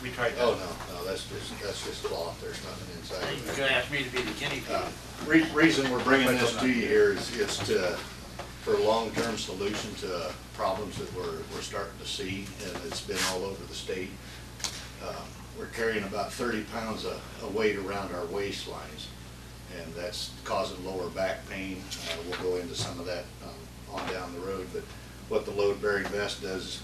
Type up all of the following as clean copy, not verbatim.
We tried that. Oh, no, that's just cloth, there's nothing inside. You're gonna ask me to be the guinea pig. Reason we're bringing this to you here is for a long-term solution to problems that we're starting to see, and it's been all over the state. We're carrying about 30 pounds of weight around our waistlines, and that's causing lower back pain. We'll go into some of that on down the road, but what the load-bearing vest does,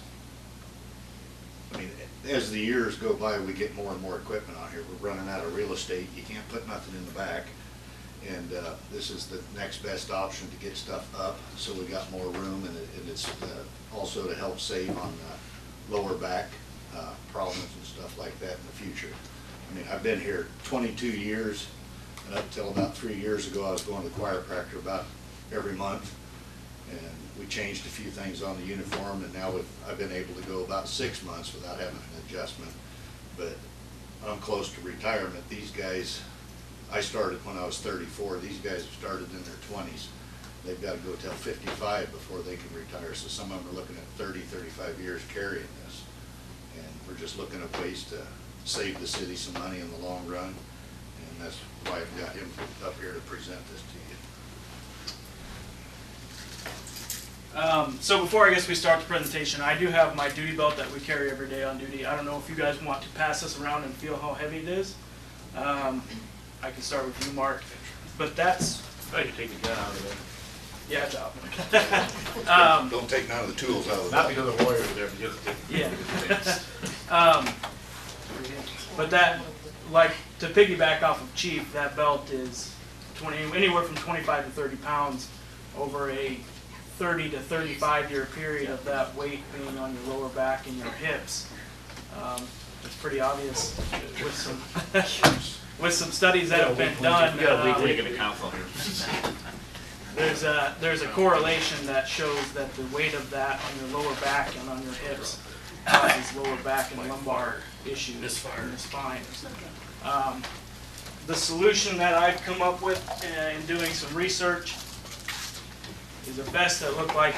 I mean, as the years go by, we get more and more equipment on here. We're running out of real estate. You can't put nothing in the back. And this is the next best option to get stuff up, so we got more room, and it's also to help save on lower back problems and stuff like that in the future. I mean, I've been here 22 years, and up till about 3 years ago, I was going to the chiropractor about every month, and we changed a few things on the uniform, and now I've been able to go about 6 months without having an adjustment. But I'm close to retirement. These guys, I started when I was 34. These guys have started in their 20s. They've got to go till 55 before they can retire. So some of them are looking at 30, 35 years carrying this. And we're just looking at ways to save the city some money in the long run. And that's why I've got him up here to present this to you. So before I guess we start the presentation, I do have my duty belt that we carry every day on duty. I don't know if you guys want to pass this around and feel how heavy it is. I can start with you, Mark, but that's... Oh, you take the gun out of it. Yeah, it's out. Don't take none of the tools out of the Not belt. because the warriors there, but just Yeah. But that, like, to piggyback off of Chief, that belt is anywhere from 25 to 30 pounds over a 30 to 35 year period of that weight being on your lower back and your hips. It's pretty obvious with some with some studies that have been done. We got a week taking a council here. There's a correlation that shows that the weight of that on your lower back and on your hips causes lower back and lumbar issues in the spine. The solution that I've come up with in doing some research is a vest that looks like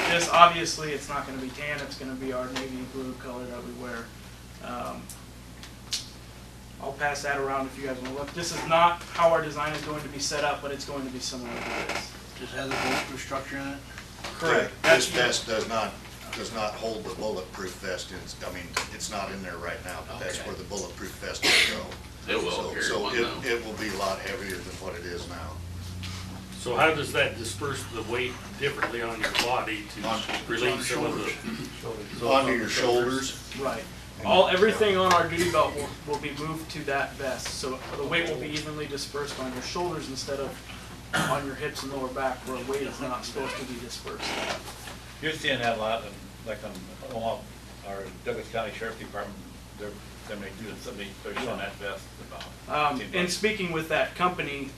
this. Obviously, it's not going to be tan. It's going to be our navy blue color that we wear. I'll pass that around if you guys want to look. This is not how our design is going to be set up, but it's going to be similar to this. Just has a bulletproof structure in it? Correct. This vest does not hold the bulletproof vest in. I mean, it's not in there right now, but that's Okay. where the bulletproof vest will go. It will carry So one now. it will be a lot heavier than what it is now. So how does that disperse the weight differently on your body to relieve some of the... Onto your shoulders. Right. Everything on our duty belt will be moved to that vest, so the weight will be evenly dispersed on your shoulders instead of on your hips and lower back where weight is not supposed to be dispersed. You're seeing that a lot, like on our Douglas County Sheriff Department, they make do something on that vest. And speaking with that company,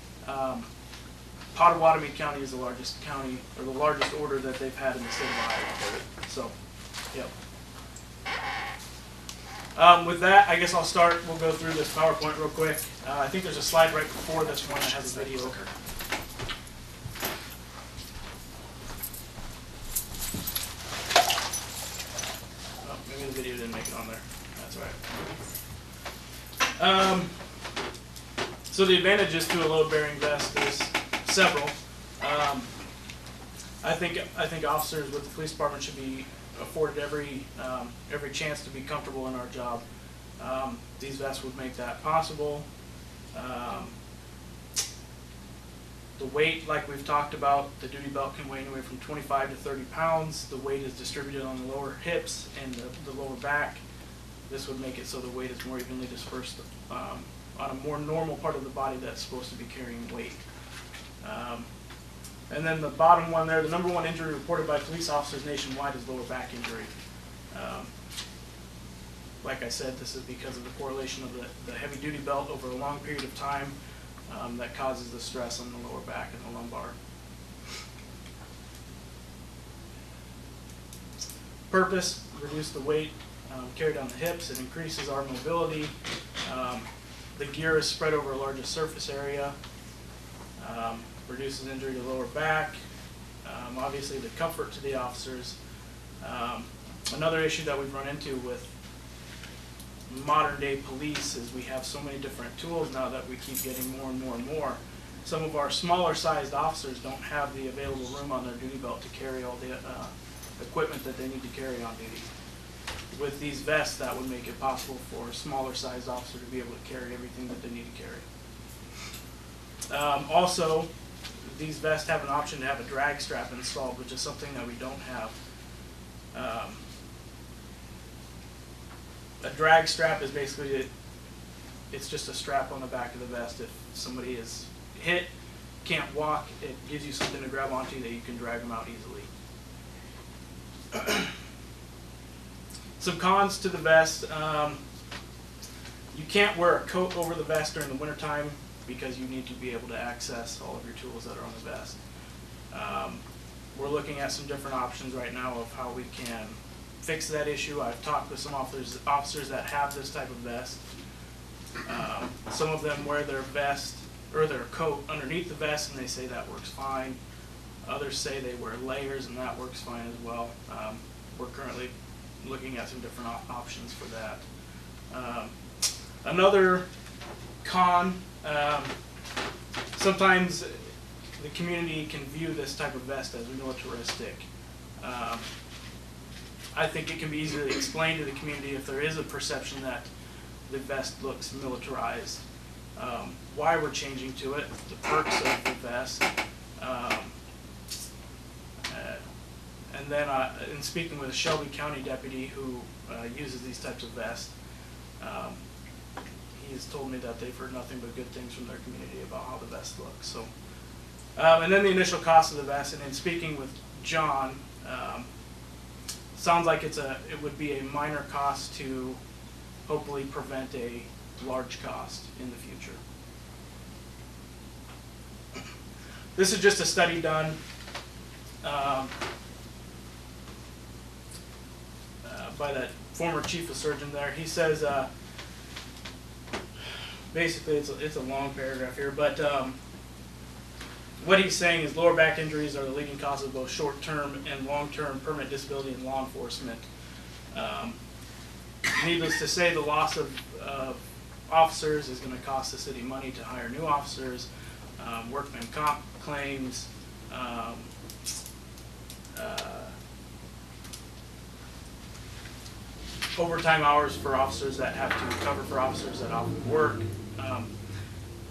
Pottawatomie County is the largest county, or the largest order that they've had in the state of Iowa. So, yep. With that, I guess I'll start. We'll go through this PowerPoint real quick. I think there's a slide right before this one that has a video. Oh, maybe the video didn't make it on there. That's all right. So the advantages to a load-bearing vest is several. I think officers with the police department should be afforded every chance to be comfortable in our job. These vests would make that possible. The weight, like we've talked about, the duty belt can weigh anywhere from 25 to 30 pounds. The weight is distributed on the lower hips and the lower back. This would make it so the weight is more evenly dispersed on a more normal part of the body that's supposed to be carrying weight. And then the bottom one there, the number one injury reported by police officers nationwide is lower back injury. Like I said, this is because of the correlation of the heavy duty belt over a long period of time that causes the stress on the lower back and the lumbar. Purpose, reduce the weight carried on the hips. It increases our mobility. The gear is spread over a larger surface area. Reduces injury to lower back. Obviously the comfort to the officers. Another issue that we've run into with modern day police is we have so many different tools now that we keep getting more and more and more. Some of our smaller sized officers don't have the available room on their duty belt to carry all the equipment that they need to carry on duty. With these vests, that would make it possible for a smaller sized officer to be able to carry everything that they need to carry. Also, these vests have an option to have a drag strap installed, which is something that we don't have. A drag strap is basically, it's just a strap on the back of the vest. If somebody is hit, can't walk, it gives you something to grab onto that you can drag them out easily. Some cons to the vest. You can't wear a coat over the vest during the wintertime because you need to be able to access all of your tools that are on the vest. We're looking at some different options right now of how we can fix that issue. I've talked with some officers that have this type of vest. Some of them wear their vest or their coat underneath the vest and they say that works fine. Others say they wear layers and that works fine as well. We're currently looking at some different options for that. Another con, sometimes the community can view this type of vest as militaristic. I think it can be easily explained to the community if there is a perception that the vest looks militarized. Why we're changing to it, the perks of the vest. And then in speaking with a Shelby County deputy who uses these types of vests, he has told me that they've heard nothing but good things from their community about how the vest looks. So, and then the initial cost of the vest, and in speaking with John, sounds like it would be a minor cost to hopefully prevent a large cost in the future. This is just a study done by that former chief of surgeon there. He says, basically it's a long paragraph here, but what he's saying is lower back injuries are the leading cause of both short-term and long-term permanent disability in law enforcement. Needless to say, the loss of officers is going to cost the city money to hire new officers, workman comp claims, overtime hours for officers that have to cover for officers that often work.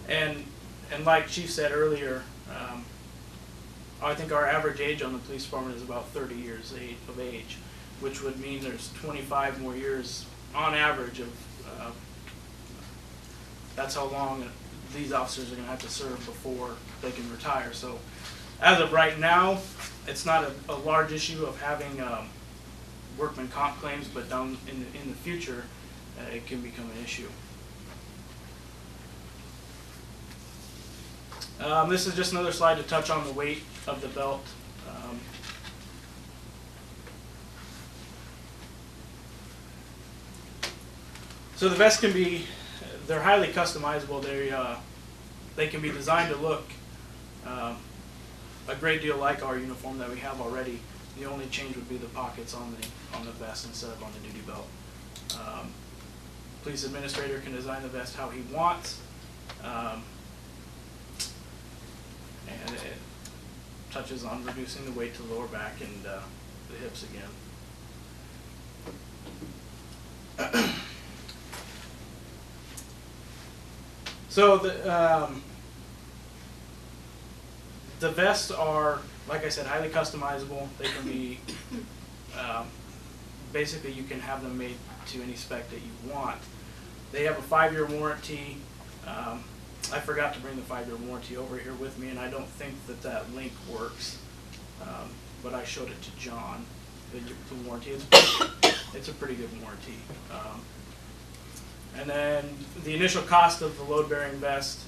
And like Chief said earlier, I think our average age on the police department is about 30 years of age, which would mean there's 25 more years on average of, that's how long these officers are going to have to serve before they can retire. So as of right now, it's not a large issue of having workman comp claims, but down in the future, it can become an issue. This is just another slide to touch on the weight of the belt. So the vests can be, they're highly customizable. They can be designed to look a great deal like our uniform that we have already. The only change would be the pockets on the vest instead of on the duty belt. Police administrator can design the vest how he wants, and it touches on reducing the weight to the lower back and the hips again. So the vests are, like I said, highly customizable. They can be, basically you can have them made to any spec that you want. They have a 5-year warranty. I forgot to bring the 5-year warranty over here with me, and I don't think that link works, but I showed it to John, the warranty. It's a pretty good warranty. And then the initial cost of the load-bearing vest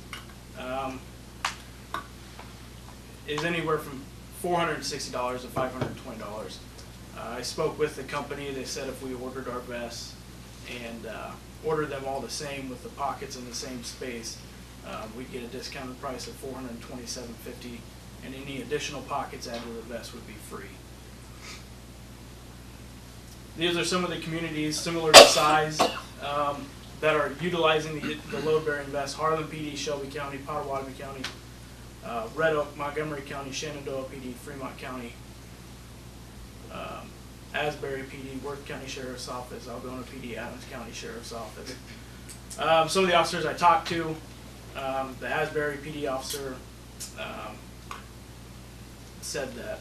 is anywhere from $460 to $520. I spoke with the company. They said if we ordered our vests and ordered them all the same with the pockets in the same space, we'd get a discounted price of $427.50, and any additional pockets added to the vest would be free. These are some of the communities similar to size that are utilizing the load-bearing vest: Harlan PD, Shelby County, Pottawatomie County, Red Oak, Montgomery County, Shenandoah PD, Fremont County, Asbury PD, Worth County Sheriff's Office, Algona PD, Adams County Sheriff's Office. Some of the officers I talked to, the Asbury PD officer said that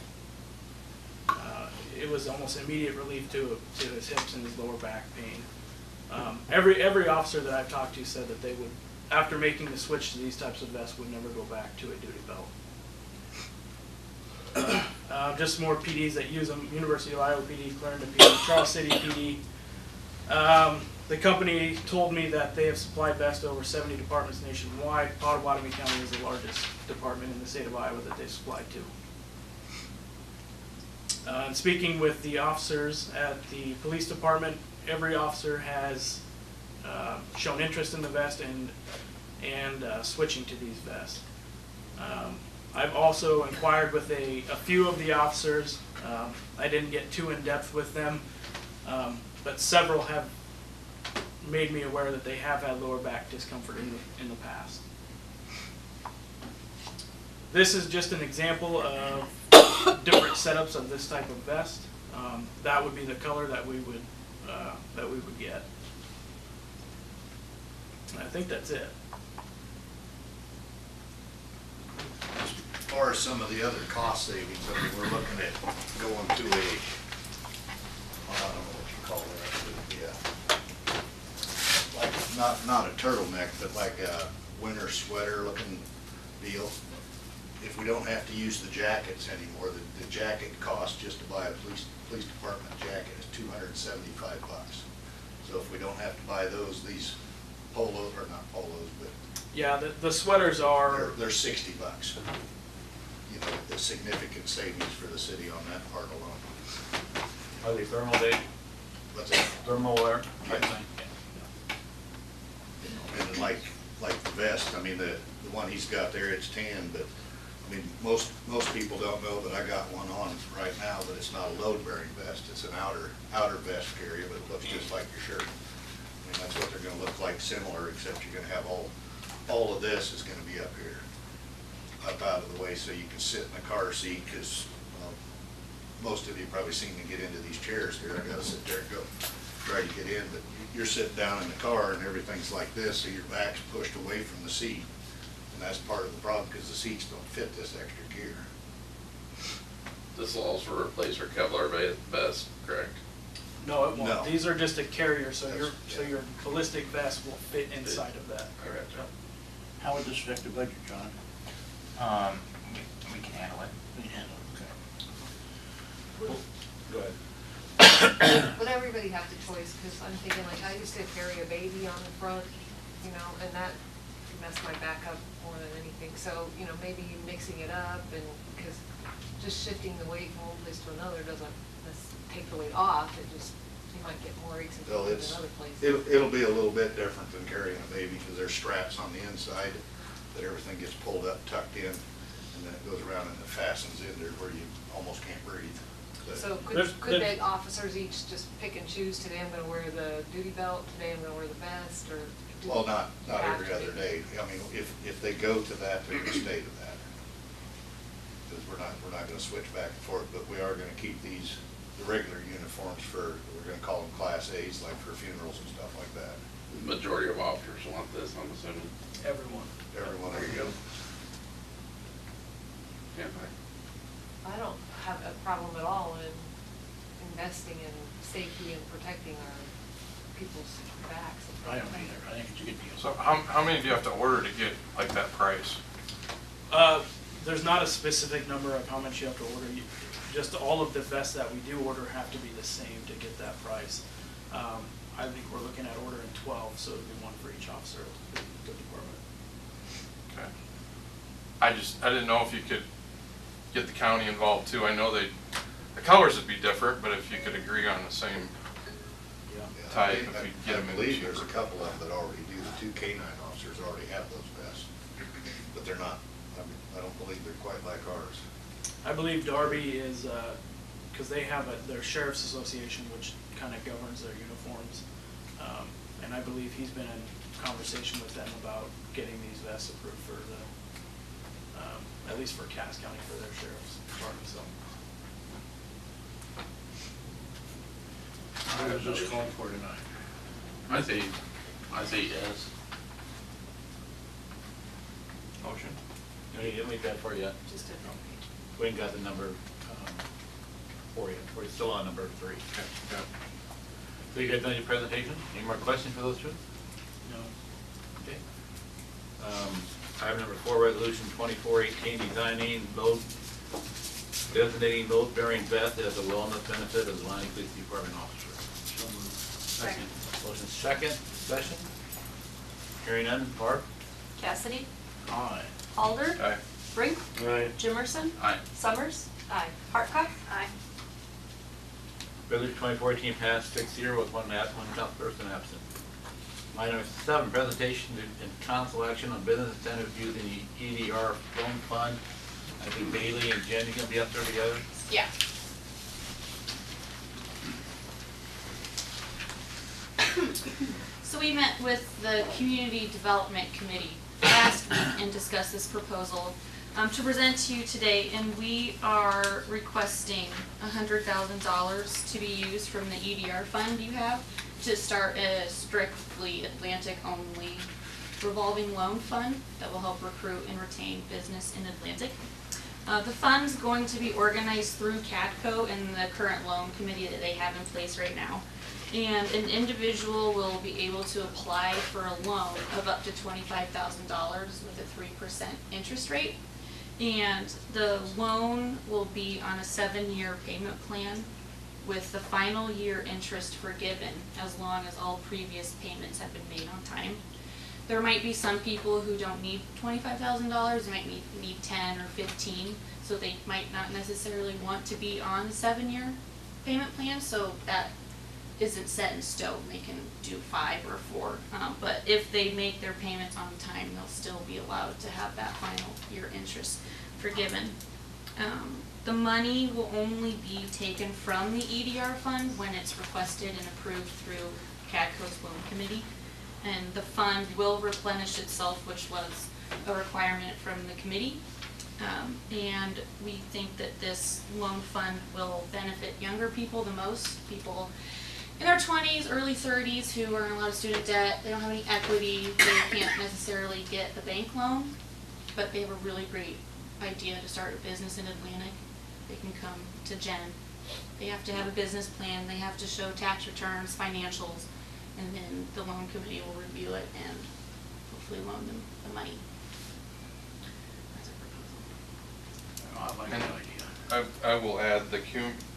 it was almost immediate relief to his hips and his lower back pain. Every officer that I've talked to said that they would, after making the switch to these types of vests, would never go back to a duty belt. Just more PDs that use them: University of Iowa PD, Clarendon PD, Charles City PD. The company told me that they have supplied vests to over 70 departments nationwide. Pottawatomie County is the largest department in the state of Iowa that they supplied to. And speaking with the officers at the police department, every officer has shown interest in the vest and switching to these vests. I've also inquired with a few of the officers. I didn't get too in depth with them, but several have made me aware that they have had lower back discomfort in the past. This is just an example of different setups of this type of vest. That would be the color that we would get. And I think that's it. As far as some of the other cost savings, I mean, we're looking at going to a, I don't know what you call that, but yeah, like not a turtleneck, but like a winter sweater looking deal. If we don't have to use the jackets anymore, the jacket cost just to buy a police department jacket is $275. So if we don't have to buy those, these polos, or not polos, but Yeah, the sweaters are, they're $60. You know, a significant savings for the city on that part alone. Are they thermal, Dave? What's that? Thermal wear? Yeah. And like the vest, I mean, the one he's got there, it's tan, but I mean, most people don't know that I got one on right now, but it's not a load-bearing vest. It's an outer vest area, but it looks just like your shirt. I mean, that's what they're gonna look like, similar, except you're gonna have all of this is gonna be up here, up out of the way, so you can sit in the car seat, because most of you probably seen me get into these chairs here. I gotta sit there and go try to get in, but you're sitting down in the car and everything's like this, so your back's pushed away from the seat. And that's part of the problem, because the seats don't fit this extra gear. This will also replace our Kevlar vest, correct? no, it won't. No. These are just a carrier, so That's- your ballistic vest will fit inside of that. Correct. How would this affect the budget, John? We can handle it. We can handle it, okay. Go ahead. Would everybody have the choice? Because I'm thinking, like, I used to carry a baby on the front, you know, and that messed my back up more than anything. So, you know, maybe mixing it up, and because just shifting the weight from one place to another doesn't take the weight off. It just, you might get more aches and Well, pains in other places. it'll be a little bit different than carrying a baby, because there's straps on the inside that everything gets pulled up, tucked in, and then it goes around and it fastens in there where you almost can't breathe. But So There's- could the officers each just pick and choose, today I'm gonna wear the duty belt, today I'm gonna wear the vest, or? Well, not you have every to other be? day. I mean, if they go to that, they're gonna stay to that. Because we're not gonna switch back and forth, but we are gonna keep these, the regular uniforms for, we're gonna call them Class A's, like for funerals and stuff like that. Majority of officers want this, I'm assuming. Everyone. Everyone. There you go. Yeah, I don't have a problem at all in investing in safety and protecting our people's backs. I don't either. I think it's a good deal. So how many do you have to order to get like that price? There's not a specific number of how much you have to order. Just all of the vests that we do order have to be the same to get that price. I think we're looking at ordering 12, so it'd be one for each officer of the department. Okay. I didn't know if you could get the county involved too. I know the colors would be different, but if you could agree on the same Yeah. Yeah, type, if you get them in I believe there's a cheaper. couple of them that already do. The 2 canine officers already have those vests, but they're not, I don't believe they're quite like ours. I believe Darby is, because they have their sheriff's association, which kind of governs their uniforms. And I believe he's been in conversation with them about getting these vests approved for the, at least for Cass County for their sheriff's department, so. What is this called for tonight? I say yes. Motion? Let me that for you. Just a page. We ain't got the number for you. We're still on number 3. Okay. So you guys done your presentation? Any more questions for those two? No. Okay. Item number 4, resolution 2418, designating load-bearing vest as a wellness benefit of the Lion Police Department officer. So moved. Second. Motion second, discussion. Hearing none, Barb? Cassidy, Aye. Alder, Aye. Brink, Right. Jimerson, Aye. Summers, Aye. Hardikoff. Aye. Resolution 2014 passed 6-0 with one person absent. Line number 7, presentation and council action on business incentives using the EDR loan fund. I think Bailey and Jen, you gonna be up there together? Yeah. So we met with the Community Development Committee last week and discussed this proposal to present to you today, and we are requesting $100,000 to be used from the EDR fund you have to start a strictly Atlantic-only revolving loan fund that will help recruit and retain business in Atlantic. The fund's going to be organized through CADCO and the current loan committee that they have in place right now. And an individual will be able to apply for a loan of up to $25,000 with a 3% interest rate. And the loan will be on a 7-year payment plan with the final year interest forgiven as long as all previous payments have been made on time. There might be some people who don't need $25,000, they might need 10 or 15, so they might not necessarily want to be on a 7-year payment plan, so that isn't set in stone. They can do 5 or 4, but if they make their payments on time, they'll still be allowed to have that final year interest forgiven. The money will only be taken from the EDR fund when it's requested and approved through CADCO's loan committee. And the fund will replenish itself, which was a requirement from the committee. And we think that this loan fund will benefit younger people the most, people in their 20s, early 30s who are in a lot of student debt. They don't have any equity, they can't necessarily get the bank loan, but they have a really great idea to start a business in Atlantic. They can come to Jen. They have to have a business plan, they have to show tax returns, financials, and then the loan committee will review it and hopefully loan them the money. That's our proposal. I like that idea. I will add, the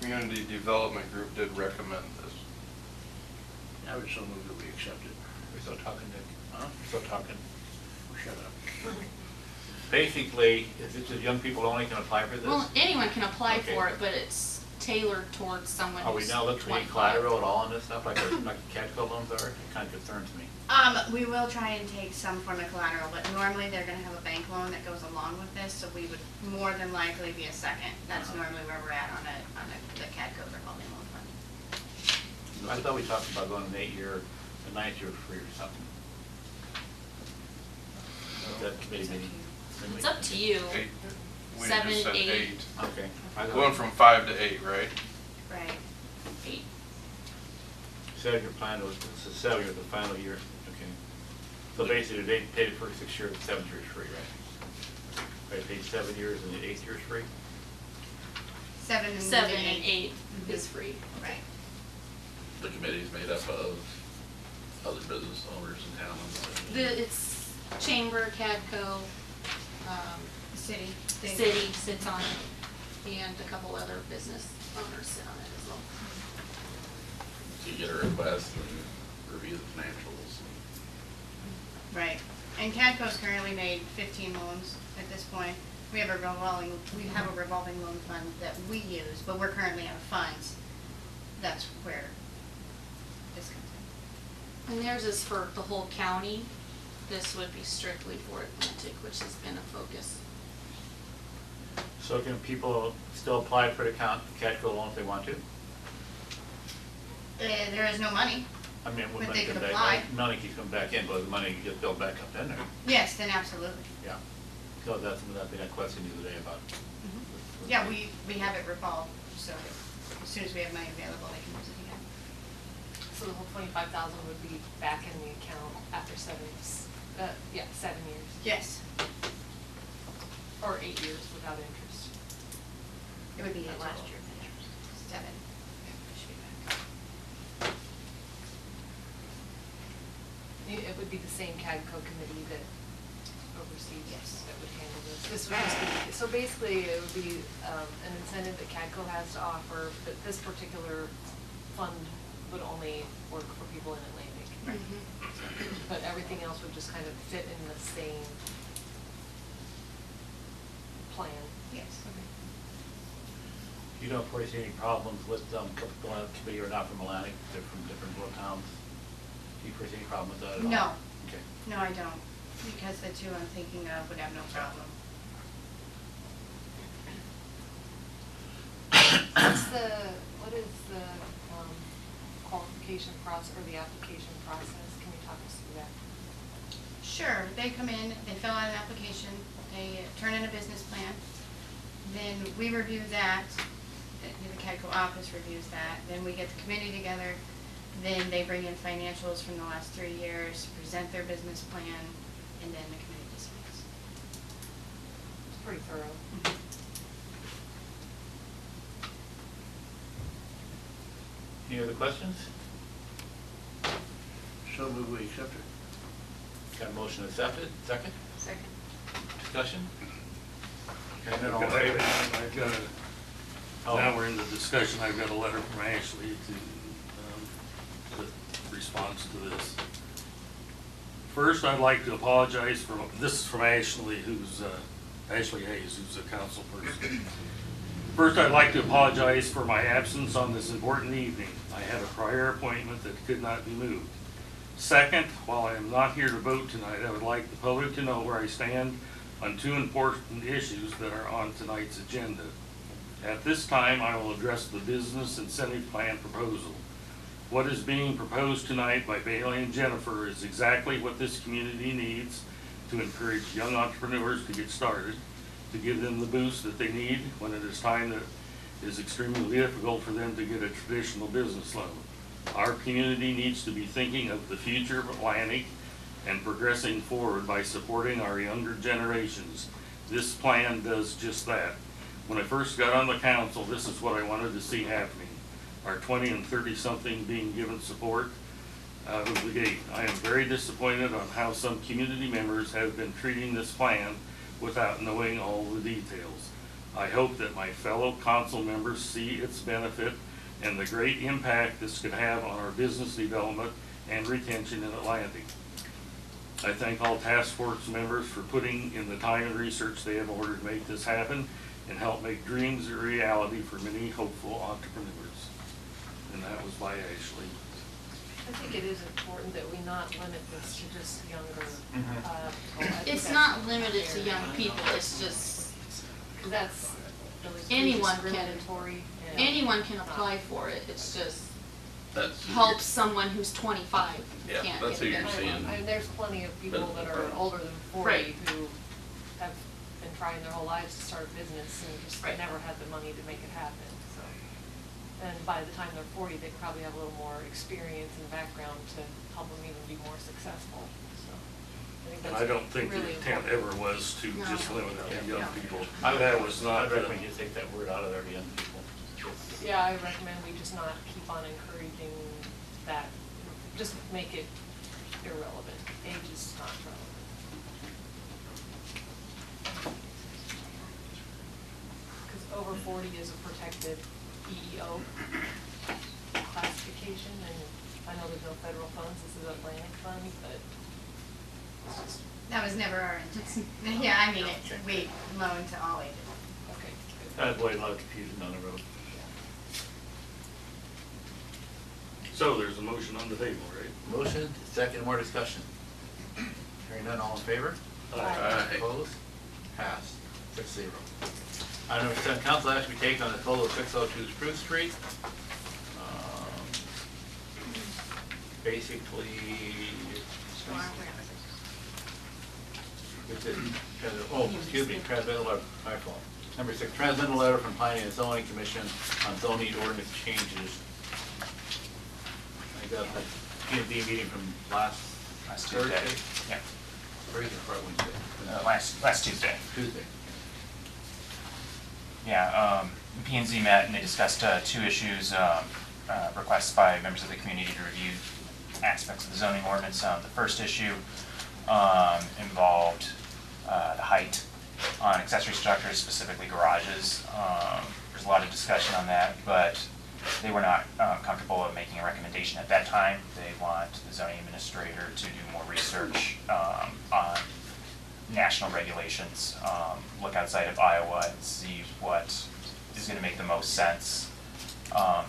Community Development Group did recommend this. I would so move that we accept it. We're still talking, Nick. Huh? Still talking. Shut up. Basically, is this just young people only can apply for this? Well, anyone can apply Okay. for it, but it's tailored towards someone Are we who's now looking for any 25. collateral at all on this stuff, like the CADCO loans are? It kind of concerns me. We will try and take some form of collateral, but normally they're gonna have a bank loan that goes along with this, so we would more than likely be a second. That's normally where we're at on the CADCO revolving loan fund. I thought we talked about going an 8-year, a 9th year free or something. That committee meeting. It's up to you. 8. We 7, just said 8. 8. Okay. Going from 5 to 8, right? Right. 8. 7-year plan was, this is 7 years, the final year, okay. So basically, they paid the first 6 years, the 7th year is free, right? They paid 7 years and the 8th year is free? 7 and 7 8. and 8 is free. Right. The committee's made up of other business owners in town. It's Chamber, CADCO, City. City sits on it, and a couple other business owners sit on it as well. So you get a request and review the financials. Right. And CADCO's currently made 15 loans at this point. We have a revolving loan fund that we use, but we're currently out of funds. That's where this comes in. And theirs is for the whole county. This would be strictly for Atlantic, which has been a focus. So can people still apply for the CADCO loan if they want to? There is no money. I mean, when But money they comes could back, apply. money keeps coming back in, but the money gets built back up in there. Yes, then absolutely. Yeah. So that's another thing I questioned the other day about. Yeah, we have it revolved, so as soon as we have money available, they can use it again. So the whole 25,000 would be back in the account after 7 years. Yes, Or 8 years without interest. it would be At last last year, year. 7. Should be back. It would be the same CADCO committee that oversees, Yes. that would handle this. This would just be, so basically, it would be an incentive that CADCO has to offer, but this particular fund would only work for people in Atlantic. But everything else would just kind of fit in the same plan. Yes. You don't foresee any problems with people on the committee or not from Atlantic, they're from different rural towns? Do you foresee any problem with that at all? No. Okay. No, I don't, because the two I'm thinking of would have no problem. What is the qualification process, or the application process? Can you talk us through that? Sure, they come in, they fill out an application, they turn in a business plan, then we review that, the CADCO office reviews that, then we get the committee together, then they bring in financials from the last 3 years, present their business plan, and then the committee decides. It's pretty thorough. Any other questions? So move we accept it. Got a motion accepted, second, Second. discussion? Okay, I've then all in got favor? now we're in the discussion, I've got a letter from Ashley that responds to this. First, I'd like to apologize for, this is from Ashley, Ashley Hayes, who's a council person. First, I'd like to apologize for my absence on this important evening. I had a prior appointment that could not be moved. Second, while I am not here to vote tonight, I would like the public to know where I stand on 2 important issues that are on tonight's agenda. At this time, I will address the business incentive plan proposal. What is being proposed tonight by Bailey and Jennifer is exactly what this community needs to encourage young entrepreneurs to get started, to give them the boost that they need when it is time that is extremely difficult for them to get a traditional business loan. Our community needs to be thinking of the future of Atlantic and progressing forward by supporting our younger generations. This plan does just that. When I first got on the council, this is what I wanted to see happening. Our 20 and 30-something being given support out of the gate. I am very disappointed on how some community members have been treating this plan without knowing all the details. I hope that my fellow council members see its benefit and the great impact this could have on our business development and retention in Atlantic. I thank all task force members for putting in the time and research they have in order to make this happen and help make dreams a reality for many hopeful entrepreneurs. And that was by Ashley. I think it is important that we not limit this to just younger people. I think It's that's not limited to fair. young people, it's just, 'Cause that's really Anyone can. discriminatory and- anyone can apply for it, it's just That's. helps someone who's 25 Yeah, can't that's get who it. you're seeing. And there's plenty of people that are older than 40 Right. who have been trying their whole lives to start a business and just Right. never had the money to make it happen, so. And by the time they're 40, they probably have a little more experience and background to help them even be more successful, so. I think And that's I don't think the really intent important. ever was to No. just limit it to young No. people. I That was not, I'd recommend you take that word out of there, the young people. Yeah, I recommend we just not keep on encouraging that, just make it irrelevant. Age is not relevant. Because over 40 is a protected EEO classification, and I know there's no federal funds, this is Atlantic funds, but it's just, That was never our intent. Yeah, I mean, we loan to all ages. okay. good. That'd avoid a lot of confusion on the road. so there's a motion on the table, right? Motion, second, more discussion. Hearing none, all in favor? Aye. Opposed? Passed, 6-0. Item number 7, council action to be taken on the total of 602 Spruce Street. basically, it's excuse me, transmittal letter, my fault. Number 6, transmittal letter from Planning and Zoning Commission on zoning ordinance changes. I got the P&D meeting from last Tuesday. Thursday. Yeah, Or is it Friday, Wednesday? last Tuesday. Tuesday. Yeah, P&Z met and they discussed 2 issues, requests by members of the community to review aspects of the zoning ordinance. The first issue involved the height on accessory structures, specifically garages. There's a lot of discussion on that, but they were not comfortable with making a recommendation at that time. They want the zoning administrator to do more research on national regulations, look outside of Iowa and see what is going to make the most sense,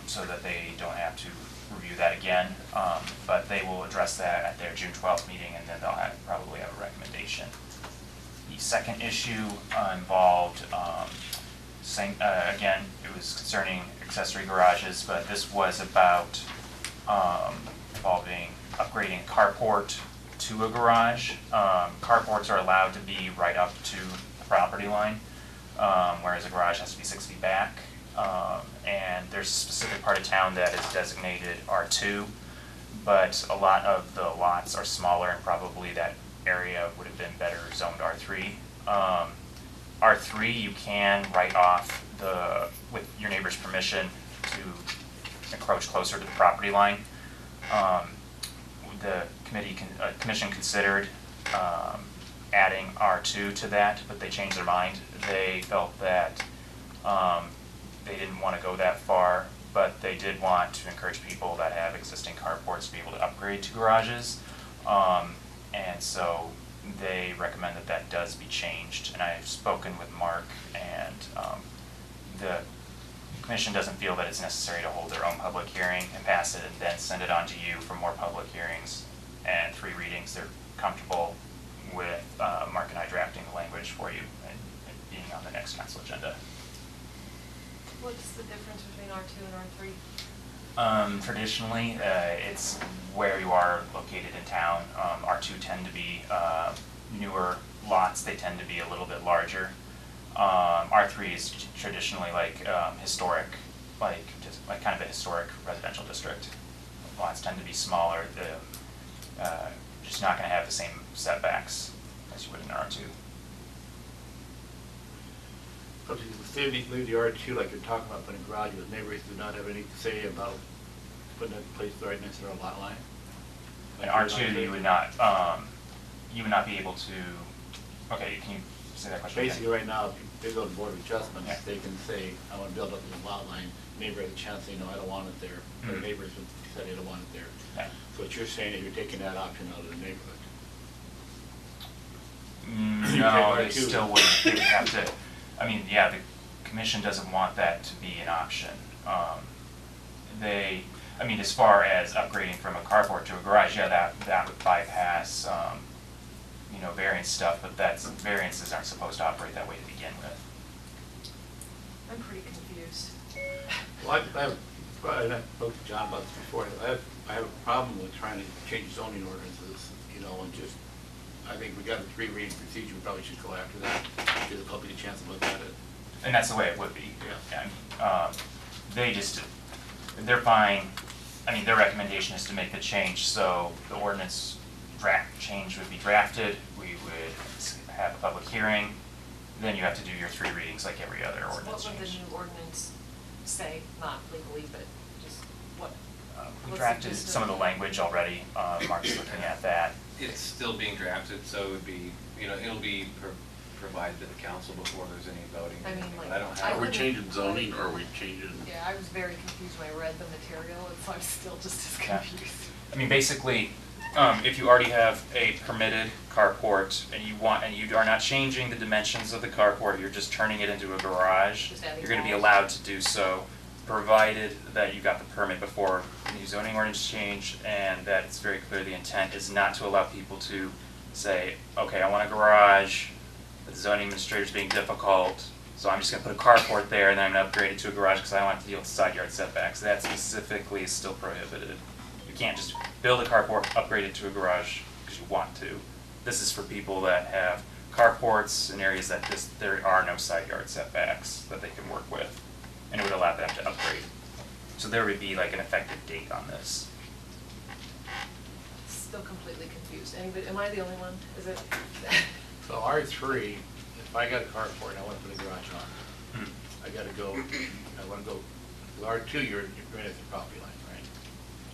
so that they don't have to review that again. But they will address that at their June 12th meeting, and then they'll probably have a recommendation. The second issue involved, again, it was concerning accessory garages, but this was about involving upgrading a carport to a garage. Carports are allowed to be right up to the property line, whereas a garage has to be 6 feet back. And there's a specific part of town that is designated R2, but a lot of the lots are smaller and probably that area would have been better zoned R3. R3, you can write off with your neighbor's permission to encroach closer to the property line. The commission considered adding R2 to that, but they changed their mind. They felt that they didn't want to go that far, but they did want to encourage people that have existing carports to be able to upgrade to garages. And so they recommend that that does be changed. And I've spoken with Mark, and the commission doesn't feel that it's necessary to hold their own public hearing and pass it and then send it on to you for more public hearings and 3 readings. They're comfortable with Mark and I drafting the language for you and being on the next council agenda. What's the difference between R2 and R3? Traditionally, it's where you are located in town. R2 tend to be newer lots. They tend to be a little bit larger. R3 is traditionally like historic, like kind of a historic residential district. Lots tend to be smaller. Just not going to have the same setbacks as you would in R2. So if you leave the R2 like you're talking about putting garages, neighbors do not have any to say about putting that place right next to their lot line? In R2, you would not be able to. Okay, can you say that question again? Basically, right now, if they go to Board of Adjustments, Yeah. they can say, I want to build up the lot line. Neighbor has a chance to say, no, I don't want it there. Their Mhm. neighbors would say they don't want it there. Yeah. So what you're saying is you're taking that option out of the neighborhood. No, they still wouldn't. They would have to. I mean, yeah, the commission doesn't want that to be an option. I mean, as far as upgrading from a carport to a garage, yeah, that would bypass, variance stuff, but variances aren't supposed to operate that way to begin with. I'm pretty confused. Well, I spoke to John about this before. I have a problem with trying to change zoning ordinances, and just, I think we got a 3 reading procedure. We probably should go after that, give the public a chance to look at it. And that's the way it would be. Yeah. They're fine. I mean, their recommendation is to make the change, so the ordinance draft change would be drafted. We would have a public hearing. Then you have to do your 3 readings like every other So ordinance what would the change. new ordinance say? Not legally, but just what? We what's the drafted gist of some of the it? language already. Mark's looking at that. It's still being drafted, so it would be, it'll be provided to the council before there's any voting. I mean, like, I don't I Are we have. changing zoning or are we changing? Yeah, I was very confused when I read the material, and so I'm still just as Yeah. confused. I mean, basically, if you already have a permitted carport and you are not changing the dimensions of the carport, you're just turning it into a garage, Just adding you're gonna be walls. allowed to do so, provided that you got the permit before the new zoning ordinance change, and that it's very clear the intent is not to allow people to say, okay, I want a garage, but the zoning administrator's being difficult, so I'm just gonna put a carport there and then I'm gonna upgrade it to a garage because I want to deal with side yard setbacks. That specifically is still prohibited. can't just build a carport, upgrade it to a garage because you want to. This is for people that have carports in areas that there are no side yard setbacks that they can work with, and it would allow them to upgrade. So there would be like an effective date on this. Still completely confused. Anybody, am I the only one? Is it? So R3, if I got a carport and I want to put a garage on, I gotta go, I wanna go, with R2, you're right at the property line, right?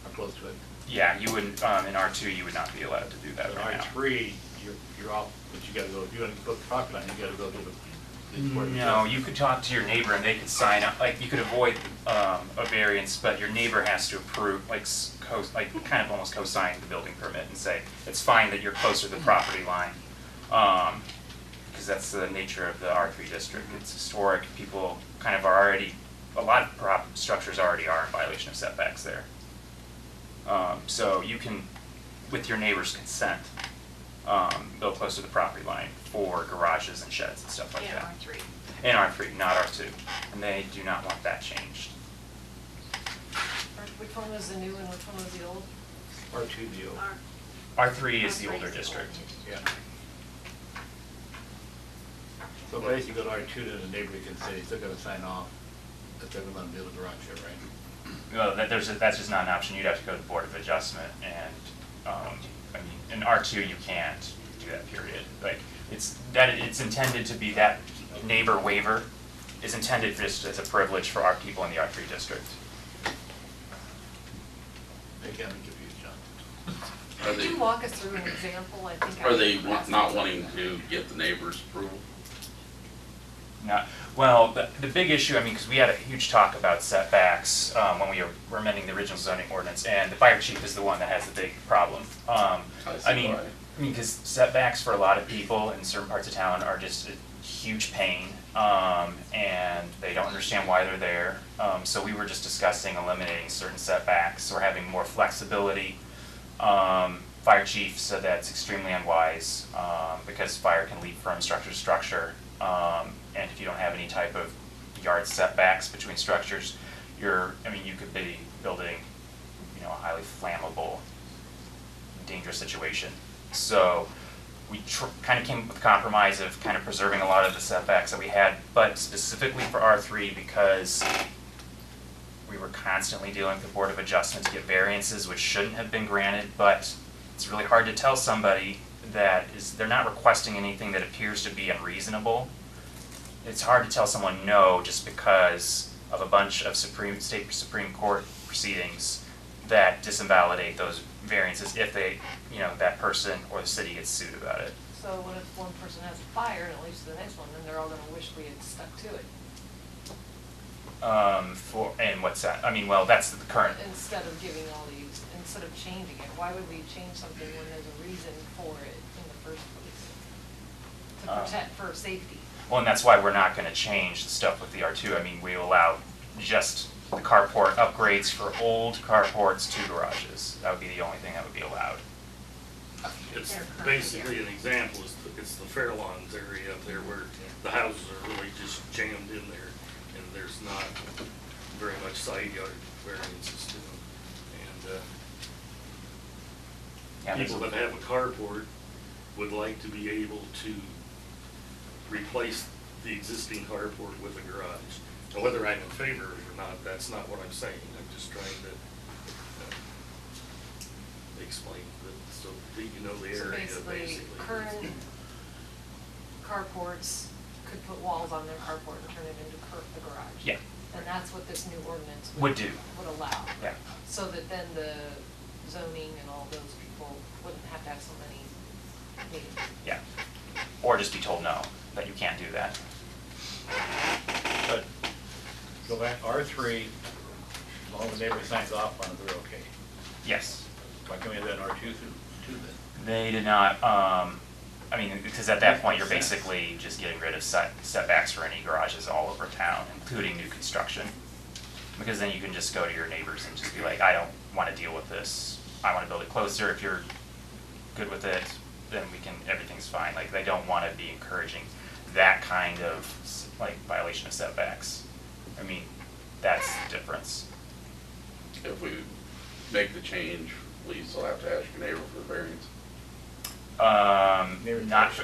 Or close to it. Yeah, you wouldn't, in R2, you would not be allowed to do that But right now. R3, you're off, but you gotta go, if you wanna go to the property line, you gotta go to the. No, you could talk to your neighbor and they could sign up, like, you could avoid a variance, but your neighbor has to approve, like, kind of almost co-sign the building permit and say, it's fine that you're closer to the property line. Because that's the nature of the R3 district. It's historic, people kind of are already, a lot of structures already are in violation of setbacks there. So you can, with your neighbor's consent, build close to the property line for garages and sheds and stuff like that. R3. And R3, not R2. And they do not want that changed. Which one was the new and which one was the old? R2 deal. R3 is the older district. Yeah. So basically, go to R2, then the neighbor can say, still gotta sign off, that they're gonna let them build a garage there, right? Well, that's just not an option. You'd have to go to the Board of Adjustment, and I mean, in R2 you can't do that. Period. Like it's intended to be that neighbor waiver is intended just as a privilege for our people in the R3 district. They can't be confused, John. Are Could you they, walk us through an example? I think. are they not wanting to get the neighbor's approval? Not, well, the big issue, I mean, because we had a huge talk about setbacks when we were amending the original zoning ordinance, and the fire chief is the one that has the big problem. I mean, because setbacks for a lot of people in certain parts of town are just a huge pain, and they don't understand why they're there. So we were just discussing eliminating certain setbacks or having more flexibility. Fire chief said that's extremely unwise because fire can leap from structure to structure. And if you don't have any type of yard setbacks between structures, you could be building, a highly flammable, dangerous situation. So we kind of came up with a compromise of kind of preserving a lot of the setbacks that we had, but specifically for R3 because we were constantly dealing with the Board of Adjustment to get variances which shouldn't have been granted, but it's really hard to tell somebody that they're not requesting anything that appears to be unreasonable. It's hard to tell someone no just because of a bunch of state Supreme Court proceedings that disinvalidate those variances if they, that person or the city gets sued about it. So what if one person has a fire and it leads to the next one, then they're all gonna wish we had stuck to it? And what's that? I mean, well, that's the current. Instead of giving all these, instead of changing it, why would we change something when there's a reason for it in the first place? To protect, for safety. Well, and that's why we're not gonna change the stuff with the R2. I mean, we allow just the carport upgrades for old carports to garages. That would be the only thing that would be allowed. It's basically an example, it's the Fairlawns area up there where the houses are really just jammed in there, and there's not very much side yard variances to them. And Yeah, people that have a carport would like to be able to replace the existing carport with a garage. Now, whether I'm in favor of it or not, that's not what I'm saying. I'm just trying to explain that, so that you know the So area basically, current carports could put walls on their carport and turn it into a garage. Yeah. And that's what this new ordinance Would do. would allow. Yeah. So that then the zoning and all those people wouldn't have to have so many meetings. Yeah. Or just be told no, that you can't do that. But, go back, R3, as long as the neighbor signs off on it, they're okay. Yes. Why can't we have that in R2 too then? They did not, because at that point, you're basically just getting rid of setbacks for any garages all over town, including new construction. Because then you can just go to your neighbors and just be like, I don't want to deal with this. I want to build it closer. If you're good with it, then everything's fine. Like, they don't want to be encouraging that kind of, violation of setbacks. I mean, that's the difference. If we make the change Will you still have to ask your neighbor for the variance?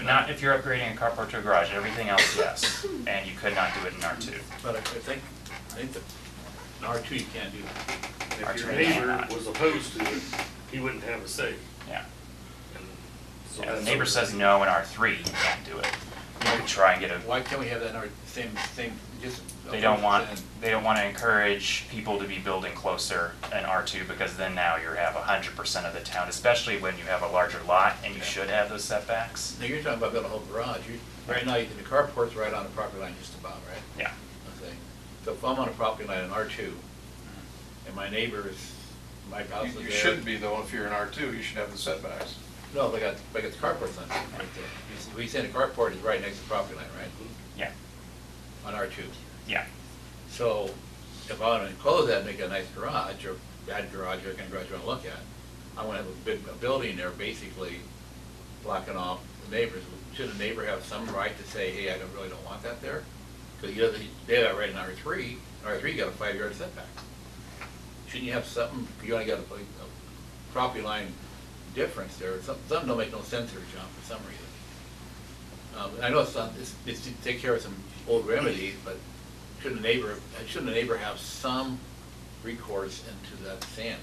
Not if you're upgrading a carport to a garage, everything else, yes, and you could not do it in R2. But I think that in R2 you can't do that. If Our your attorney neighbor cannot. was opposed to it, he wouldn't have a say. Yeah. And so Yeah, the that's neighbor what- says no in R3, you can't do it. You could try and get a, Why can't we have that in our same, just? they don't want to encourage people to be building closer in R2 because then now you have 100% of the town, especially when you have a larger lot and you should have those setbacks. Now, you're talking about building a whole garage. Right now, the carport's right on the property line just about, right? Yeah. Okay. So if I'm on a property line in R2, and my neighbor is, my house is there. You shouldn't be though, if you're in R2, you should have the setbacks. No, they got the carport's on right there. We said the carport is right next to the property line, right? Yeah. On R2. Yeah. So if I want to enclose that and make it a nice garage, or bad garage, or kind of garage you want to look at, I want to have a building there basically blocking off the neighbors. Should a neighbor have some right to say, hey, I really don't want that there? Because they have that right in R3. R3 got a 5-yard setback. Shouldn't you have something, you only got a property line difference there? Some don't make no sense there, John, for some reason. I know it's to take care of some old remedies, but shouldn't a neighbor have some recourse into that sand?